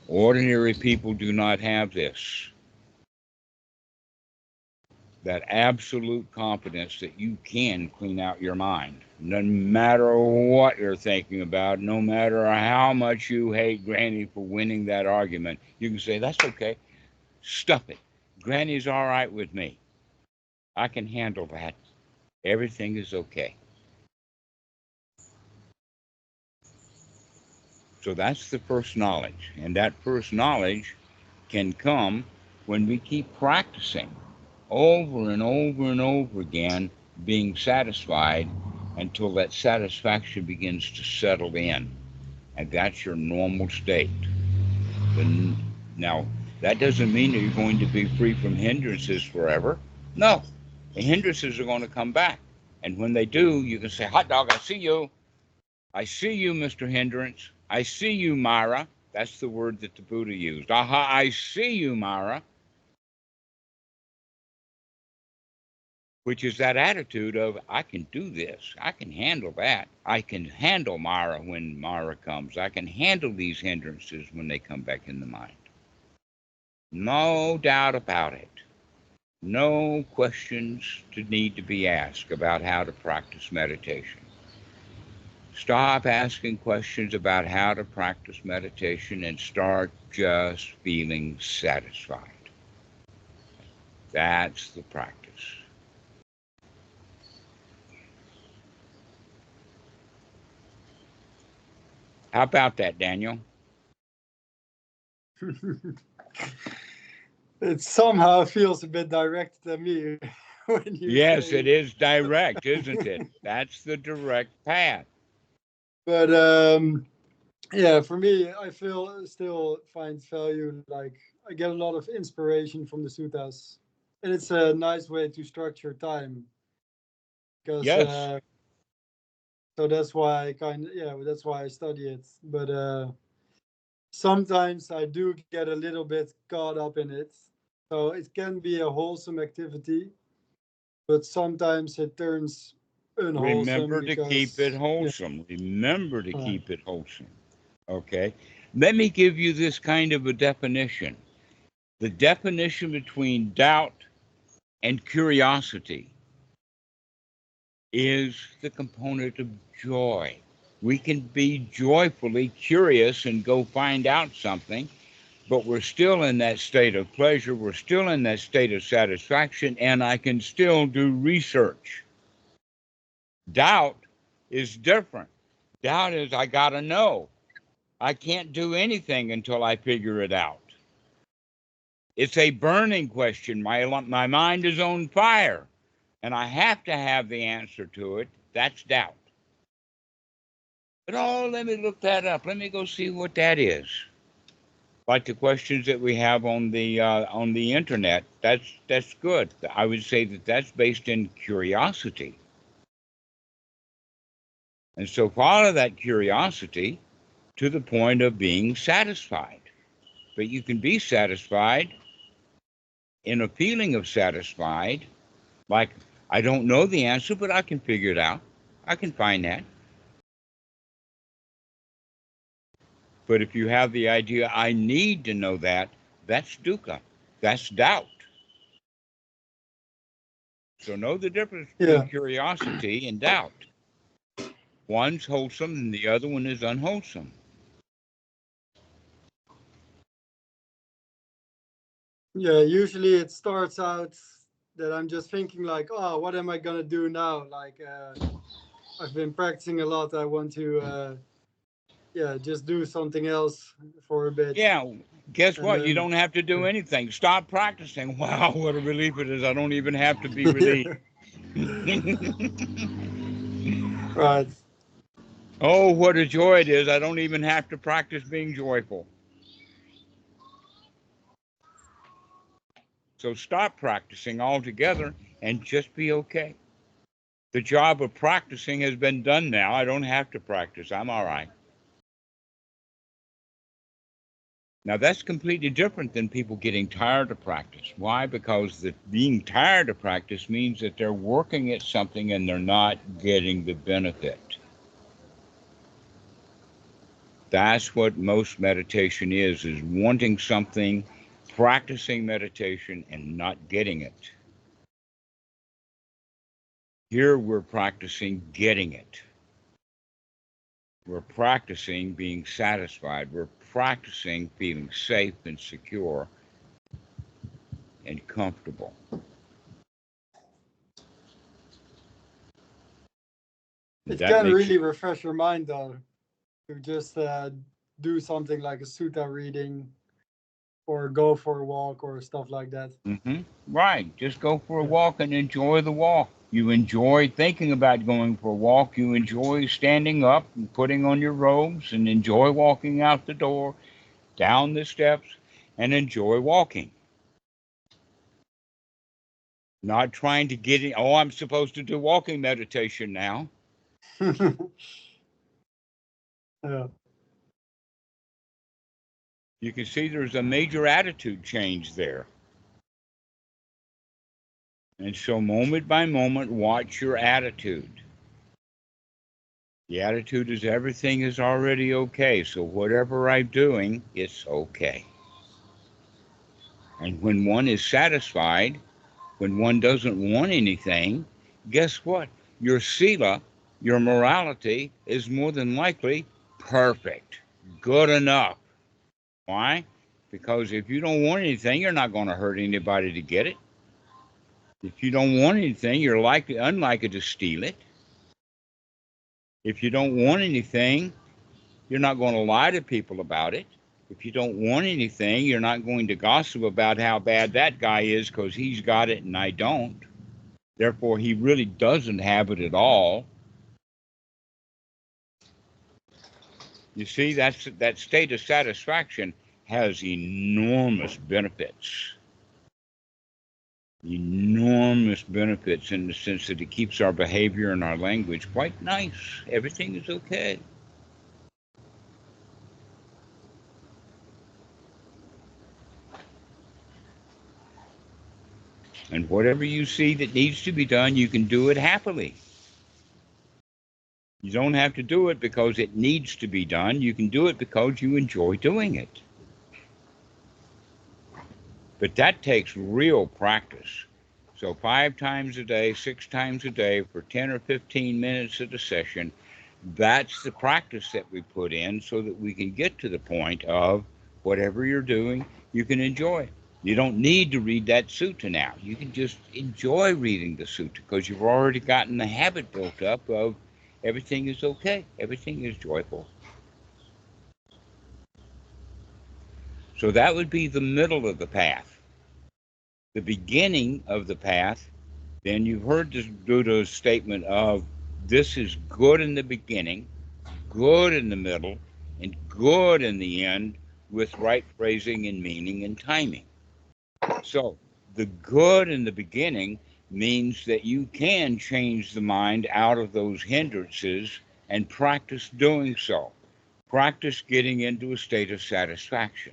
Ordinary people do not have this. That absolute confidence that you can clean out your mind. No matter what you're thinking about, no matter how much you hate Granny for winning that argument, you can say, that's okay. Stuff it. Granny's all right with me. I can handle that. Everything is okay. So that's the first knowledge. And that first knowledge can come when we keep practicing over and over and over again, being satisfied until that satisfaction begins to settle in. And that's your normal state. Now, that doesn't mean that you're going to be free from hindrances forever. No, the hindrances are going to come back. And when they do, you can say, hot dog, I see you. I see you, Mr. Hindrance. I see you, Mara. That's the word that the Buddha used. Aha, I see you, Mara. Which is that attitude of, I can do this. I can handle that. I can handle Mara when Mara comes. I can handle these hindrances when they come back in the mind. No doubt about it. No questions to need to be asked about how to practice meditation. Stop asking questions about how to practice meditation and start just feeling satisfied. That's the practice. How about that, Daniel? It somehow feels a bit direct to me when you Yes, say it is direct, isn't it? That's the direct path. But yeah, for me, I still find value. Like I get a lot of inspiration from the suttas, and it's a nice way to structure time. Because Yes. so that's why that's why I study it. But sometimes I do get a little bit caught up in it. So it can be a wholesome activity, but sometimes it turns unwholesome. Remember to keep it Yeah. wholesome. Remember to Right. keep it wholesome. Okay. Let me give you this kind of a definition. The definition between doubt and curiosity is the component of joy. We can be joyfully curious and go find out something, but we're still in that state of pleasure. We're still in that state of satisfaction, and I can still do research. Doubt is different. Doubt is, I got to know. I can't do anything until I figure it out. It's a burning question. My mind is on fire, and I have to have the answer to it. That's doubt. But let me look that up. Let me go see what that is. Like the questions that we have on the internet. That's good. I would say that that's based in curiosity. And so follow that curiosity to the point of being satisfied. But you can be satisfied in a feeling of satisfied, like I don't know the answer, but I can figure it out. I can find that. But if you have the idea, I need to know that, that's dukkha. That's doubt. So know the difference between curiosity and doubt. One's wholesome and the other one is unwholesome. Yeah, usually it starts out that I'm just thinking like, oh, what am I gonna do now? Like, I've been practicing a lot. I want to, just do something else for a bit. Yeah, guess And what? You then, don't have to do anything. Stop practicing. Wow, what a relief it is. I don't even have to be relieved. Right. Oh, what a joy it is. I don't even have to practice being joyful. So stop practicing altogether and just be okay. The job of practicing has been done now. I don't have to practice. I'm all right. Now, that's completely different than people getting tired of practice. Why? Because being tired of practice means that they're working at something and they're not getting the benefit. That's what most meditation is wanting something, practicing meditation and not getting it. Here we're practicing getting it. We're practicing being satisfied. We're practicing feeling safe and secure and comfortable. It can really refresh your mind though, to just do something like a sutta reading or go for a walk or stuff like that. Mm-hmm. Right. Just go for a walk and enjoy the walk. You enjoy thinking about going for a walk. You enjoy standing up and putting on your robes and enjoy walking out the door, down the steps, and enjoy walking. Not trying to get in, I'm supposed to do walking meditation now. Yeah. You can see there's a major attitude change there. And so moment by moment, watch your attitude. The attitude is everything is already okay. So whatever I'm doing, it's okay. And when one is satisfied, when one doesn't want anything, guess what? Your sila, your morality, is more than likely perfect, good enough. Why? Because if you don't want anything, you're not going to hurt anybody to get it. If you don't want anything, you're unlikely to steal it. If you don't want anything, you're not going to lie to people about it. If you don't want anything, you're not going to gossip about how bad that guy is because he's got it and I don't. Therefore, he really doesn't have it at all. You see, that state of satisfaction has enormous benefits. enormous benefits in the sense that it keeps our behavior and our language quite nice. Everything is okay. And whatever you see that needs to be done, you can do it happily. You don't have to do it because it needs to be done. You can do it because you enjoy doing it. But that takes real practice. So 5 times a day, 6 times a day for 10 or 15 minutes at a session, that's the practice that we put in so that we can get to the point of whatever you're doing, you can enjoy. You don't need to read that sutta now. You can just enjoy reading the sutta because you've already gotten the habit built up of everything is okay, everything is joyful. So that would be the middle of the path. The beginning of the path, then you've heard this Buddha's statement of this is good in the beginning, good in the middle, and good in the end with right phrasing and meaning and timing. So the good in the beginning means that you can change the mind out of those hindrances and practice doing so. Practice getting into a state of satisfaction.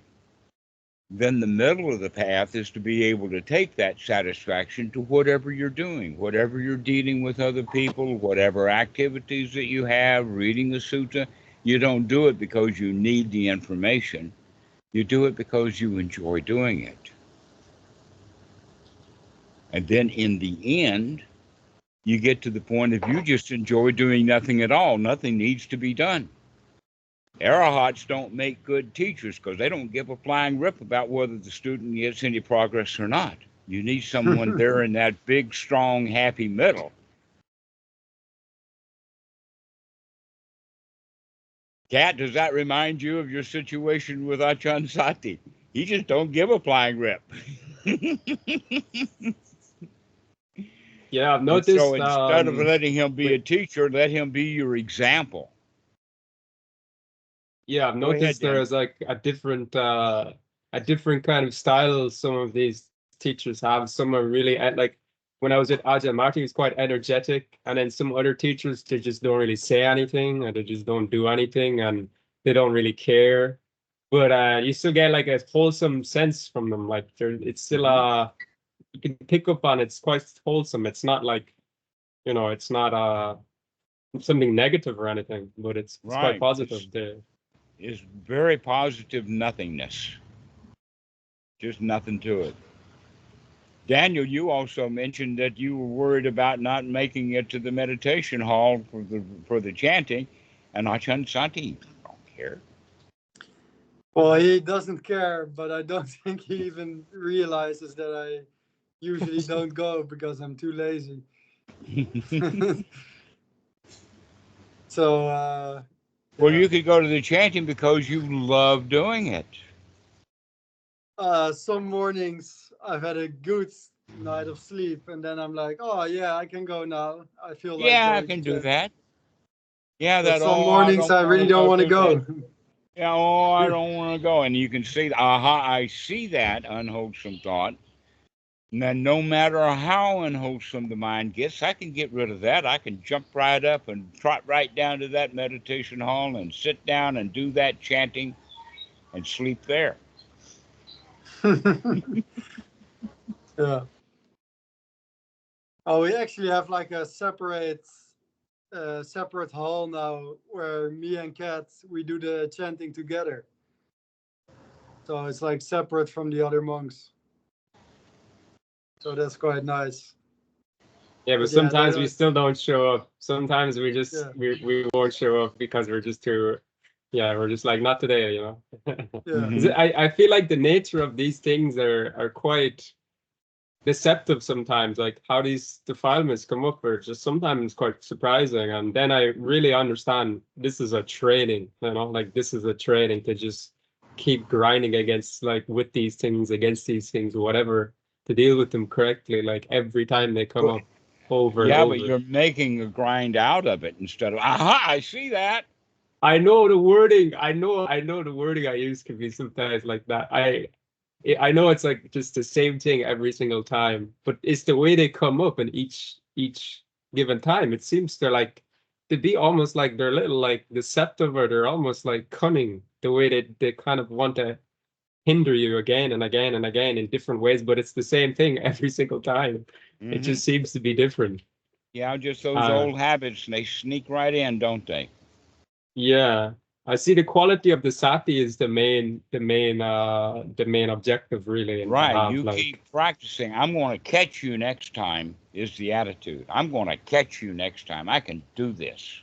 Then the middle of the path is to be able to take that satisfaction to whatever you're doing, whatever you're dealing with other people, whatever activities that you have, reading the sutta. You don't do it because you need the information. You do it because you enjoy doing it. And then in the end, you get to the point if you just enjoy doing nothing at all, nothing needs to be done. Arahats don't make good teachers because they don't give a flying rip about whether the student gets any progress or not. You need someone there in that big, strong, happy middle. Kat, does that remind you of your situation with Achan Sati? He just don't give a flying rip. Yeah, I've noticed. And so instead of letting him be a teacher, let him be your example. Yeah, I've noticed there is like a different kind of style some of these teachers have. Some are really like when I was at Ajahn Marty, he was quite energetic, and then some other teachers, they just don't really say anything, or they just don't do anything, and they don't really care. But you still get like a wholesome sense from them. Like it's still you can pick up on it's quite wholesome. It's not like, it's not something negative or anything, but it's quite positive. Is very positive nothingness. Just nothing to it. Daniel, you also mentioned that you were worried about not making it to the meditation hall for the chanting, and Achan Sati don't care. Well, he doesn't care, but I don't think he even realizes that I usually don't go because I'm too lazy. So, well, you could go to the chanting because you love doing it. Some mornings I've had a good night of sleep, and then I'm like, oh yeah, I can go now. I feel like I can do that. Yeah, but some mornings I really don't want to go. Yeah, I don't want to go. And you can see, I see that unwholesome thought. And then no matter how unwholesome the mind gets, I can get rid of that. I can jump right up and trot right down to that meditation hall and sit down and do that chanting and sleep there. Yeah. Oh, we actually have like a separate hall now where me and Kat, we do the chanting together. So it's like separate from the other monks. So that's quite nice. Yeah, but sometimes we still don't show up. Sometimes we just we won't show up because we're just too, we're just like, not today, Yeah. I feel like the nature of these things are quite deceptive sometimes, like how these defilements come up are just sometimes quite surprising. And then I really understand this is a training, like this is a training to just keep grinding against, like with these things, against these things, whatever, to deal with them correctly, like every time they come up over and over. But you're making a grind out of it instead of, I see that. I know the wording. I know the wording I use can be sometimes like that. I know it's like just the same thing every single time, but it's the way they come up in each given time. It seems they're like to be almost like they're a little like deceptive, or they're almost like cunning the way they kind of want to hinder you again and again and again in different ways, but it's the same thing every single time. It just seems to be different. Yeah, just those old habits, and they sneak right in, don't they? Yeah. I see the quality of the sati is the main objective, really. And Right. You keep practicing. I'm going to catch you next time is the attitude. I'm going to catch you next time. I can do this.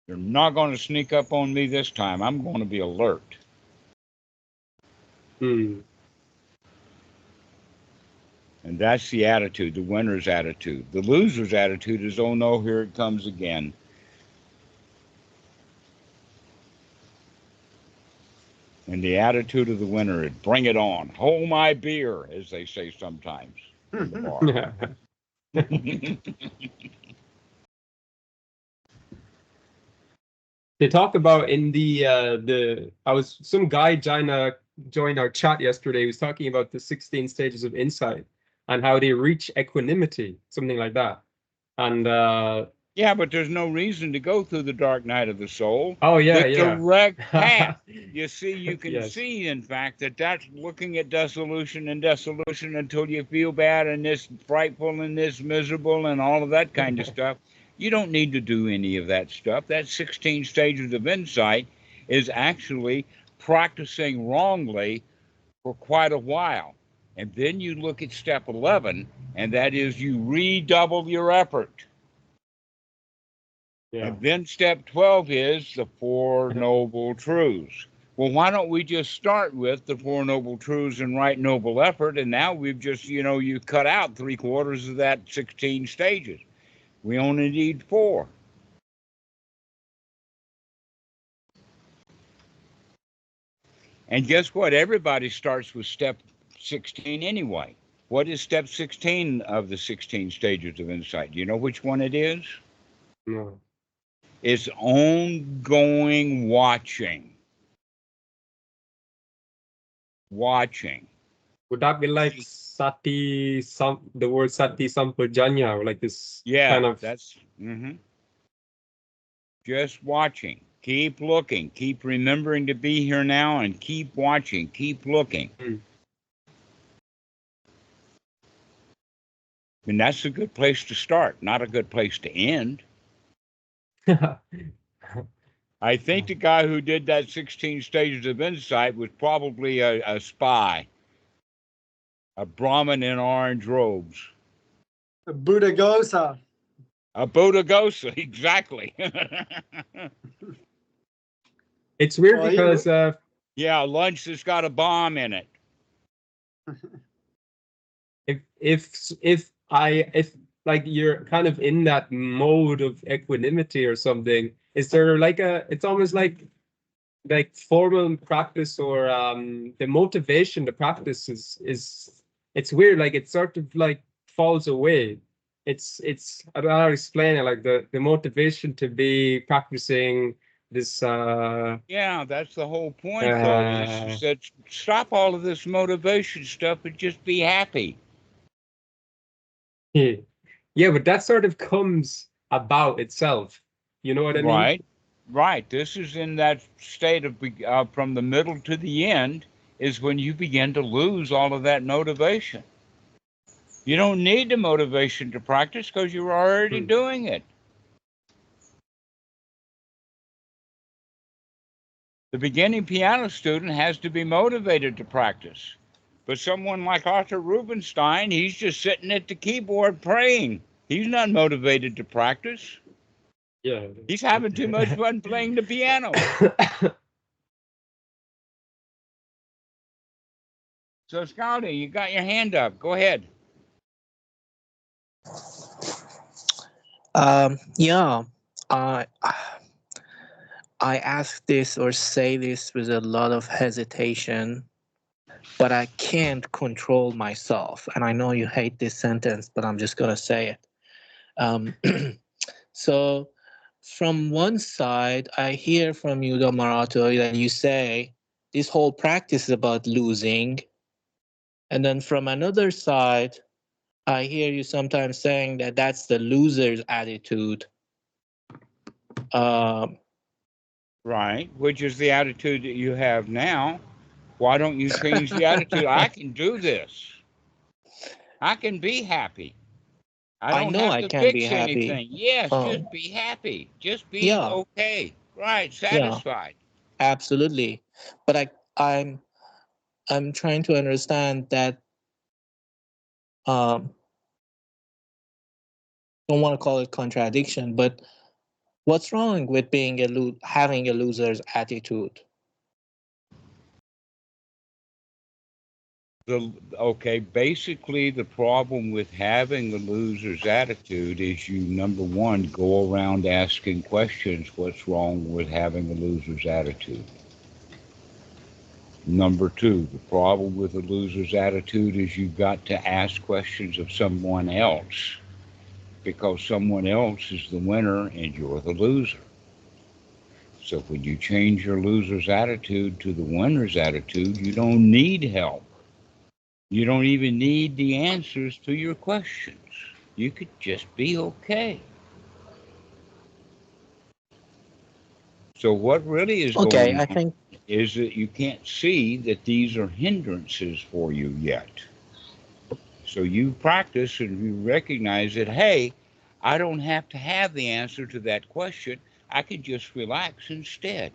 You're not going to sneak up on me this time. I'm going to be alert. And that's the attitude, the winner's attitude. The loser's attitude is, oh no, here it comes again. And the attitude of the winner is, bring it on. Hold my beer, as they say sometimes in the bar. They talk about in some guy joined our chat yesterday. He was talking about the 16 stages of insight and how they reach equanimity, something like that. And yeah, but there's no reason to go through the dark night of the soul. Oh yeah, the direct path. You see, you can Yes. see, in fact, that's looking at dissolution and dissolution until you feel bad and this frightful and this miserable and all of that kind of stuff. You don't need to do any of that stuff. That 16 stages of insight is actually practicing wrongly for quite a while. And then you look at step 11, and that is you redouble your effort. Yeah. And then step 12 is the Four Noble Truths. Well, why don't we just start with the Four Noble Truths and right noble effort? And now we've just, you cut out 3/4 of that 16 stages. We only need 4. And guess what? Everybody starts with step 16 anyway. What is step 16 of the 16 stages of insight? Do you know which one it is? No. It's ongoing watching. Watching. Would that be like sati, the word sati sampajanya, or like this kind of? That's just watching. Keep looking. Keep remembering to be here now, and keep watching. Keep looking. And that's a good place to start, not a good place to end. I think the guy who did that 16 stages of insight was probably a spy, a Brahmin in orange robes. A Buddhadasa. A Buddhadasa, exactly. It's weird because yeah, lunch that's got a bomb in it. if like you're kind of in that mode of equanimity or something, is there like it's almost like formal practice or the motivation to practice is it's weird, like it sort of like falls away. It's I don't know how to explain it, like the motivation to be practicing this yeah, that's the whole point though, is that stop all of this motivation stuff and just be happy. Yeah, but that sort of comes about itself. You know what I mean? Right. This is in that state of from the middle to the end is when you begin to lose all of that motivation. You don't need the motivation to practice because you're already doing it. The beginning piano student has to be motivated to practice. But someone like Arthur Rubinstein, he's just sitting at the keyboard praying. He's not motivated to practice. Yeah. He's having too much fun playing the piano. So, Scotty, you got your hand up. Go ahead. Yeah. I ask this or say this with a lot of hesitation, but I can't control myself. And I know you hate this sentence, but I'm just going to say it. So from one side, I hear from you, Dhammarato, that you say this whole practice is about losing. And then from another side, I hear you sometimes saying that that's the loser's attitude. Right, which is the attitude that you have now. Why don't you change the attitude? I can do this. I can be happy. I don't know have I to can be fix happy. anything. Yes, just be happy. Just be okay. Right, satisfied. Yeah, absolutely. But I'm trying to understand that. Don't want to call it contradiction, but what's wrong with being having a loser's attitude? Okay, basically the problem with having a loser's attitude is you, number one, go around asking questions. What's wrong with having a loser's attitude? Number two, the problem with a loser's attitude is you've got to ask questions of someone else, because someone else is the winner and you're the loser. So when you change your loser's attitude to the winner's attitude, you don't need help. You don't even need the answers to your questions. You could just be okay. So what really is going on is that you can't see that these are hindrances for you yet. So you practice and you recognize that, hey, I don't have to have the answer to that question. I can just relax instead.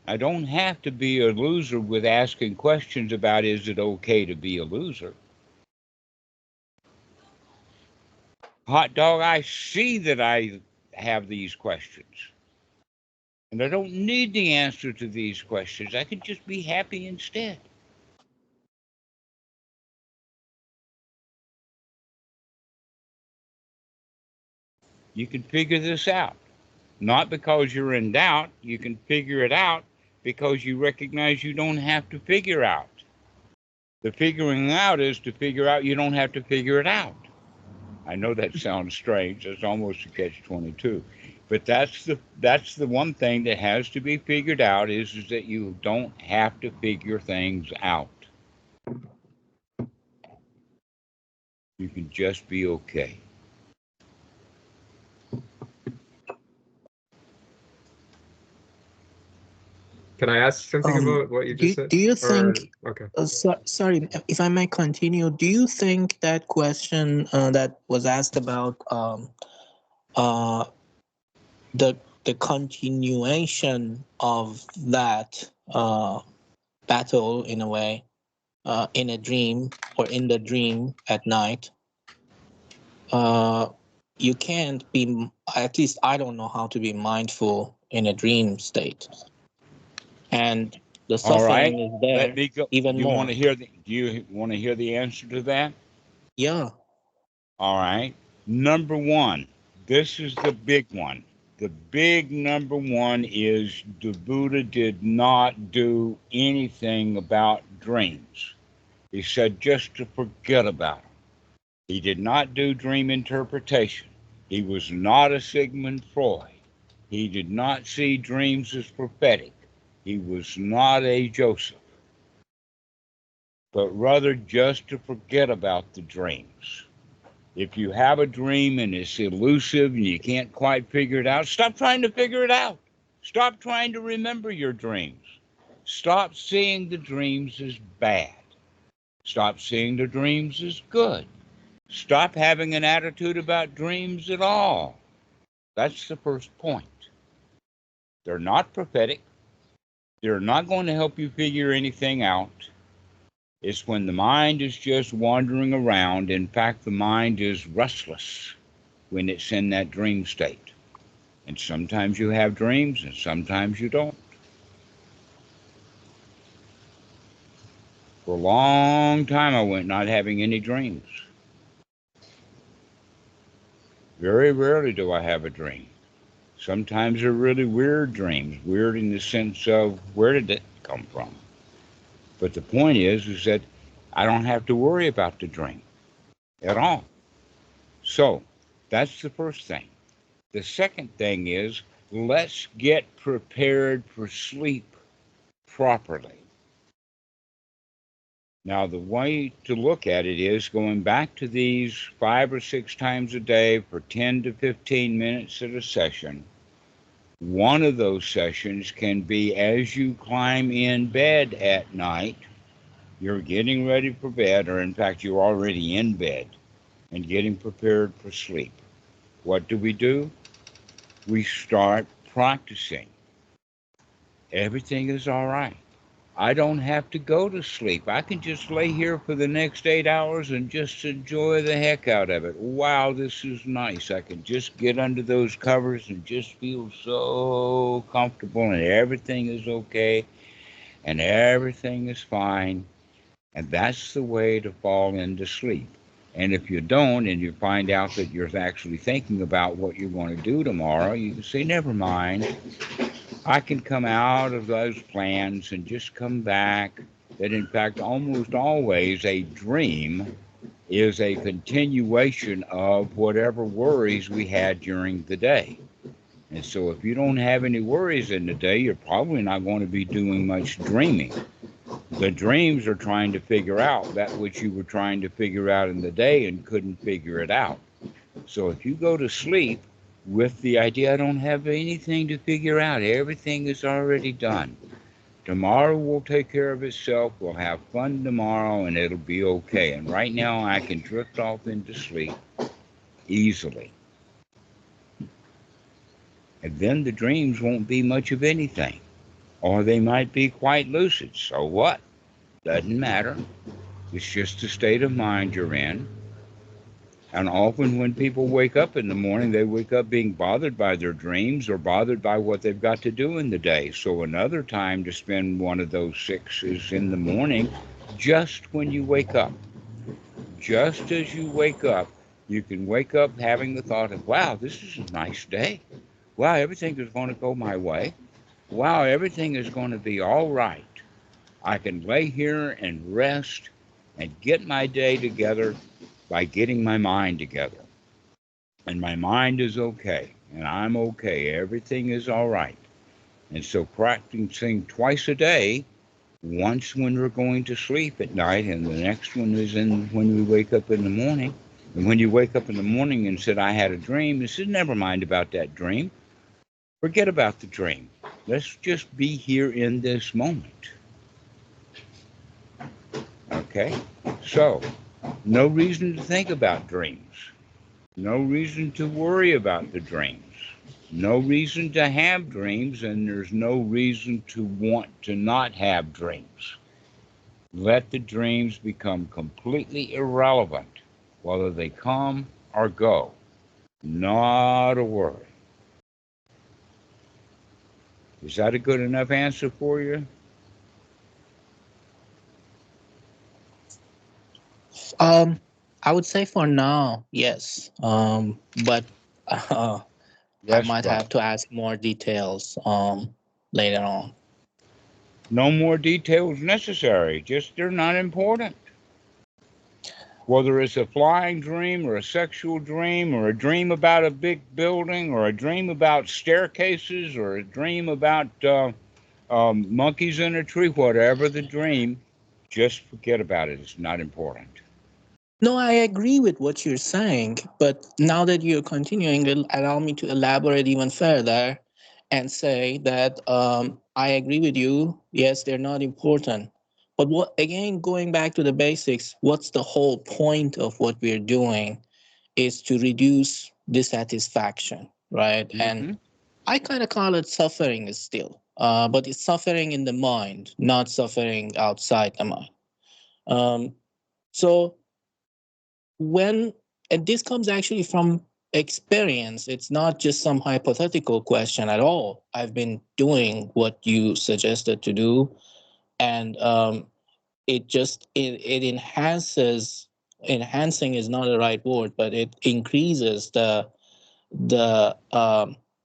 I don't have to be a loser with asking questions about, is it okay to be a loser? Hot dog, I see that I have these questions. And I don't need the answer to these questions. I can just be happy instead. You can figure this out. Not because you're in doubt. You can figure it out because you recognize you don't have to figure out. The figuring out is to figure out you don't have to figure it out. I know that sounds strange. It's almost a catch-22. But that's the one thing that has to be figured out is that you don't have to figure things out. You can just be okay. Can I ask something about what you just said? Do you think? Okay. Sorry, if I may continue. Do you think that question that was asked about the continuation of that battle in a way in a dream or in the dream at night? You can't be. At least I don't know how to be mindful in a dream state. And the suffering is there. Let me go. Even Do you more. want to hear the answer to that? Yeah. All right. Number one, this is the big one. The big number one is the Buddha did not do anything about dreams. He said just to forget about them. He did not do dream interpretation. He was not a Sigmund Freud. He did not see dreams as prophetic. He was not a Joseph, but rather just to forget about the dreams. If you have a dream and it's elusive and you can't quite figure it out, stop trying to figure it out. Stop trying to remember your dreams. Stop seeing the dreams as bad. Stop seeing the dreams as good. Stop having an attitude about dreams at all. That's the first point. They're not prophetic. They're not going to help you figure anything out. It's when the mind is just wandering around. In fact, the mind is restless when it's in that dream state. And sometimes you have dreams and sometimes you don't. For a long time, I went not having any dreams. Very rarely do I have a dream. Sometimes they're really weird dreams, weird in the sense of where did it come from? But the point is that I don't have to worry about the dream at all. So that's the first thing. The second thing is, let's get prepared for sleep properly. Now, the way to look at it is going back to these 5 or 6 times a day for 10 to 15 minutes at a session. One of those sessions can be as you climb in bed at night, you're getting ready for bed, or in fact, you're already in bed and getting prepared for sleep. What do? We start practicing. Everything is all right. I don't have to go to sleep. I can just lay here for the next 8 hours and just enjoy the heck out of it. Wow, this is nice. I can just get under those covers and just feel so comfortable, and everything is okay and everything is fine. And that's the way to fall into sleep. And if you don't, and you find out that you're actually thinking about what you're going to do tomorrow, you can say, never mind. I can come out of those plans and just come back. That in fact, almost always a dream is a continuation of whatever worries we had during the day. And so if you don't have any worries in the day, you're probably not going to be doing much dreaming. The dreams are trying to figure out that which you were trying to figure out in the day and couldn't figure it out. So if you go to sleep with the idea, I don't have anything to figure out, everything is already done, tomorrow will take care of itself, we'll have fun tomorrow, and it'll be okay. And right now I can drift off into sleep easily. And then the dreams won't be much of anything. Or they might be quite lucid. So what? Doesn't matter. It's just the state of mind you're in. And often when people wake up in the morning, they wake up being bothered by their dreams or bothered by what they've got to do in the day. So another time to spend one of those 6 is in the morning, just when you wake up. Just as you wake up, you can wake up having the thought of, wow, this is a nice day. Wow, everything is going to go my way. Wow, everything is going to be all right. I can lay here and rest and get my day together by getting my mind together. And my mind is okay, and I'm okay. Everything is all right. And so practicing twice a day, once when we're going to sleep at night, and the next one is when we wake up in the morning. And when you wake up in the morning and said, I had a dream, you said, never mind about that dream. Forget about the dream. Let's just be here in this moment. Okay? So, no reason to think about dreams. No reason to worry about the dreams. No reason to have dreams, and there's no reason to want to not have dreams. Let the dreams become completely irrelevant, whether they come or go. Not a worry. Is that a good enough answer for you? I would say for now, yes. But I Yes, might brother. have to ask more details later on. No more details necessary. Just they're not important. Whether it's a flying dream or a sexual dream or a dream about a big building or a dream about staircases or a dream about monkeys in a tree, whatever the dream, just forget about it. It's not important. No, I agree with what you're saying, but now that you're continuing, allow me to elaborate even further and say that I agree with you. Yes, they're not important. But what, again, going back to the basics, what's the whole point of what we're doing is to reduce dissatisfaction, right? Mm-hmm. And I kind of call it suffering still, but it's suffering in the mind, not suffering outside the mind. So when, and this comes actually from experience, it's not just some hypothetical question at all. I've been doing what you suggested to do, and it enhances, enhancing is not the right word, but it increases the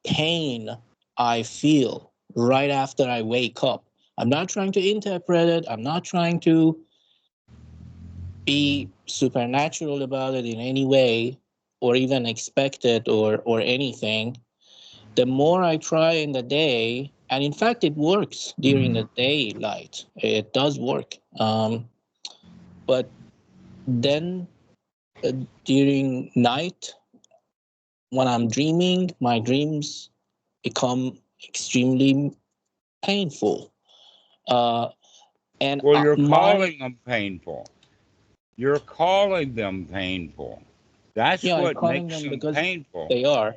pain I feel right after I wake up. I'm not trying to interpret it. I'm not trying to be supernatural about it in any way. or even expect it or anything, the more I try in the day, and in fact it works during the daylight, it does work, but then during night, when I'm dreaming, my dreams become extremely painful. And Well, you're calling them painful. You're calling them painful. That's yeah, I'm what calling makes them them because painful. they are.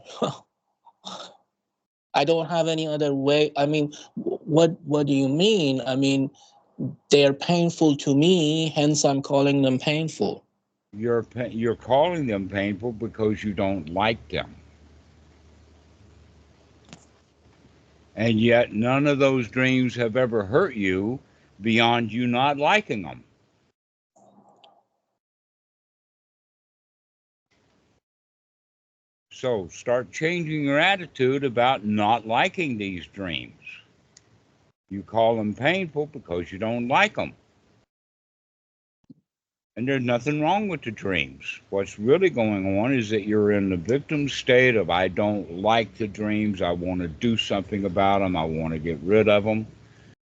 I don't have any other way. I mean, what do you mean? I mean, they're painful to me, hence I'm calling them painful. You're calling them painful because you don't like them. And yet none of those dreams have ever hurt you beyond you not liking them. So start changing your attitude about not liking these dreams. You call them painful because you don't like them. And there's nothing wrong with the dreams. What's really going on is that you're in the victim state of, I don't like the dreams. I want to do something about them. I want to get rid of them.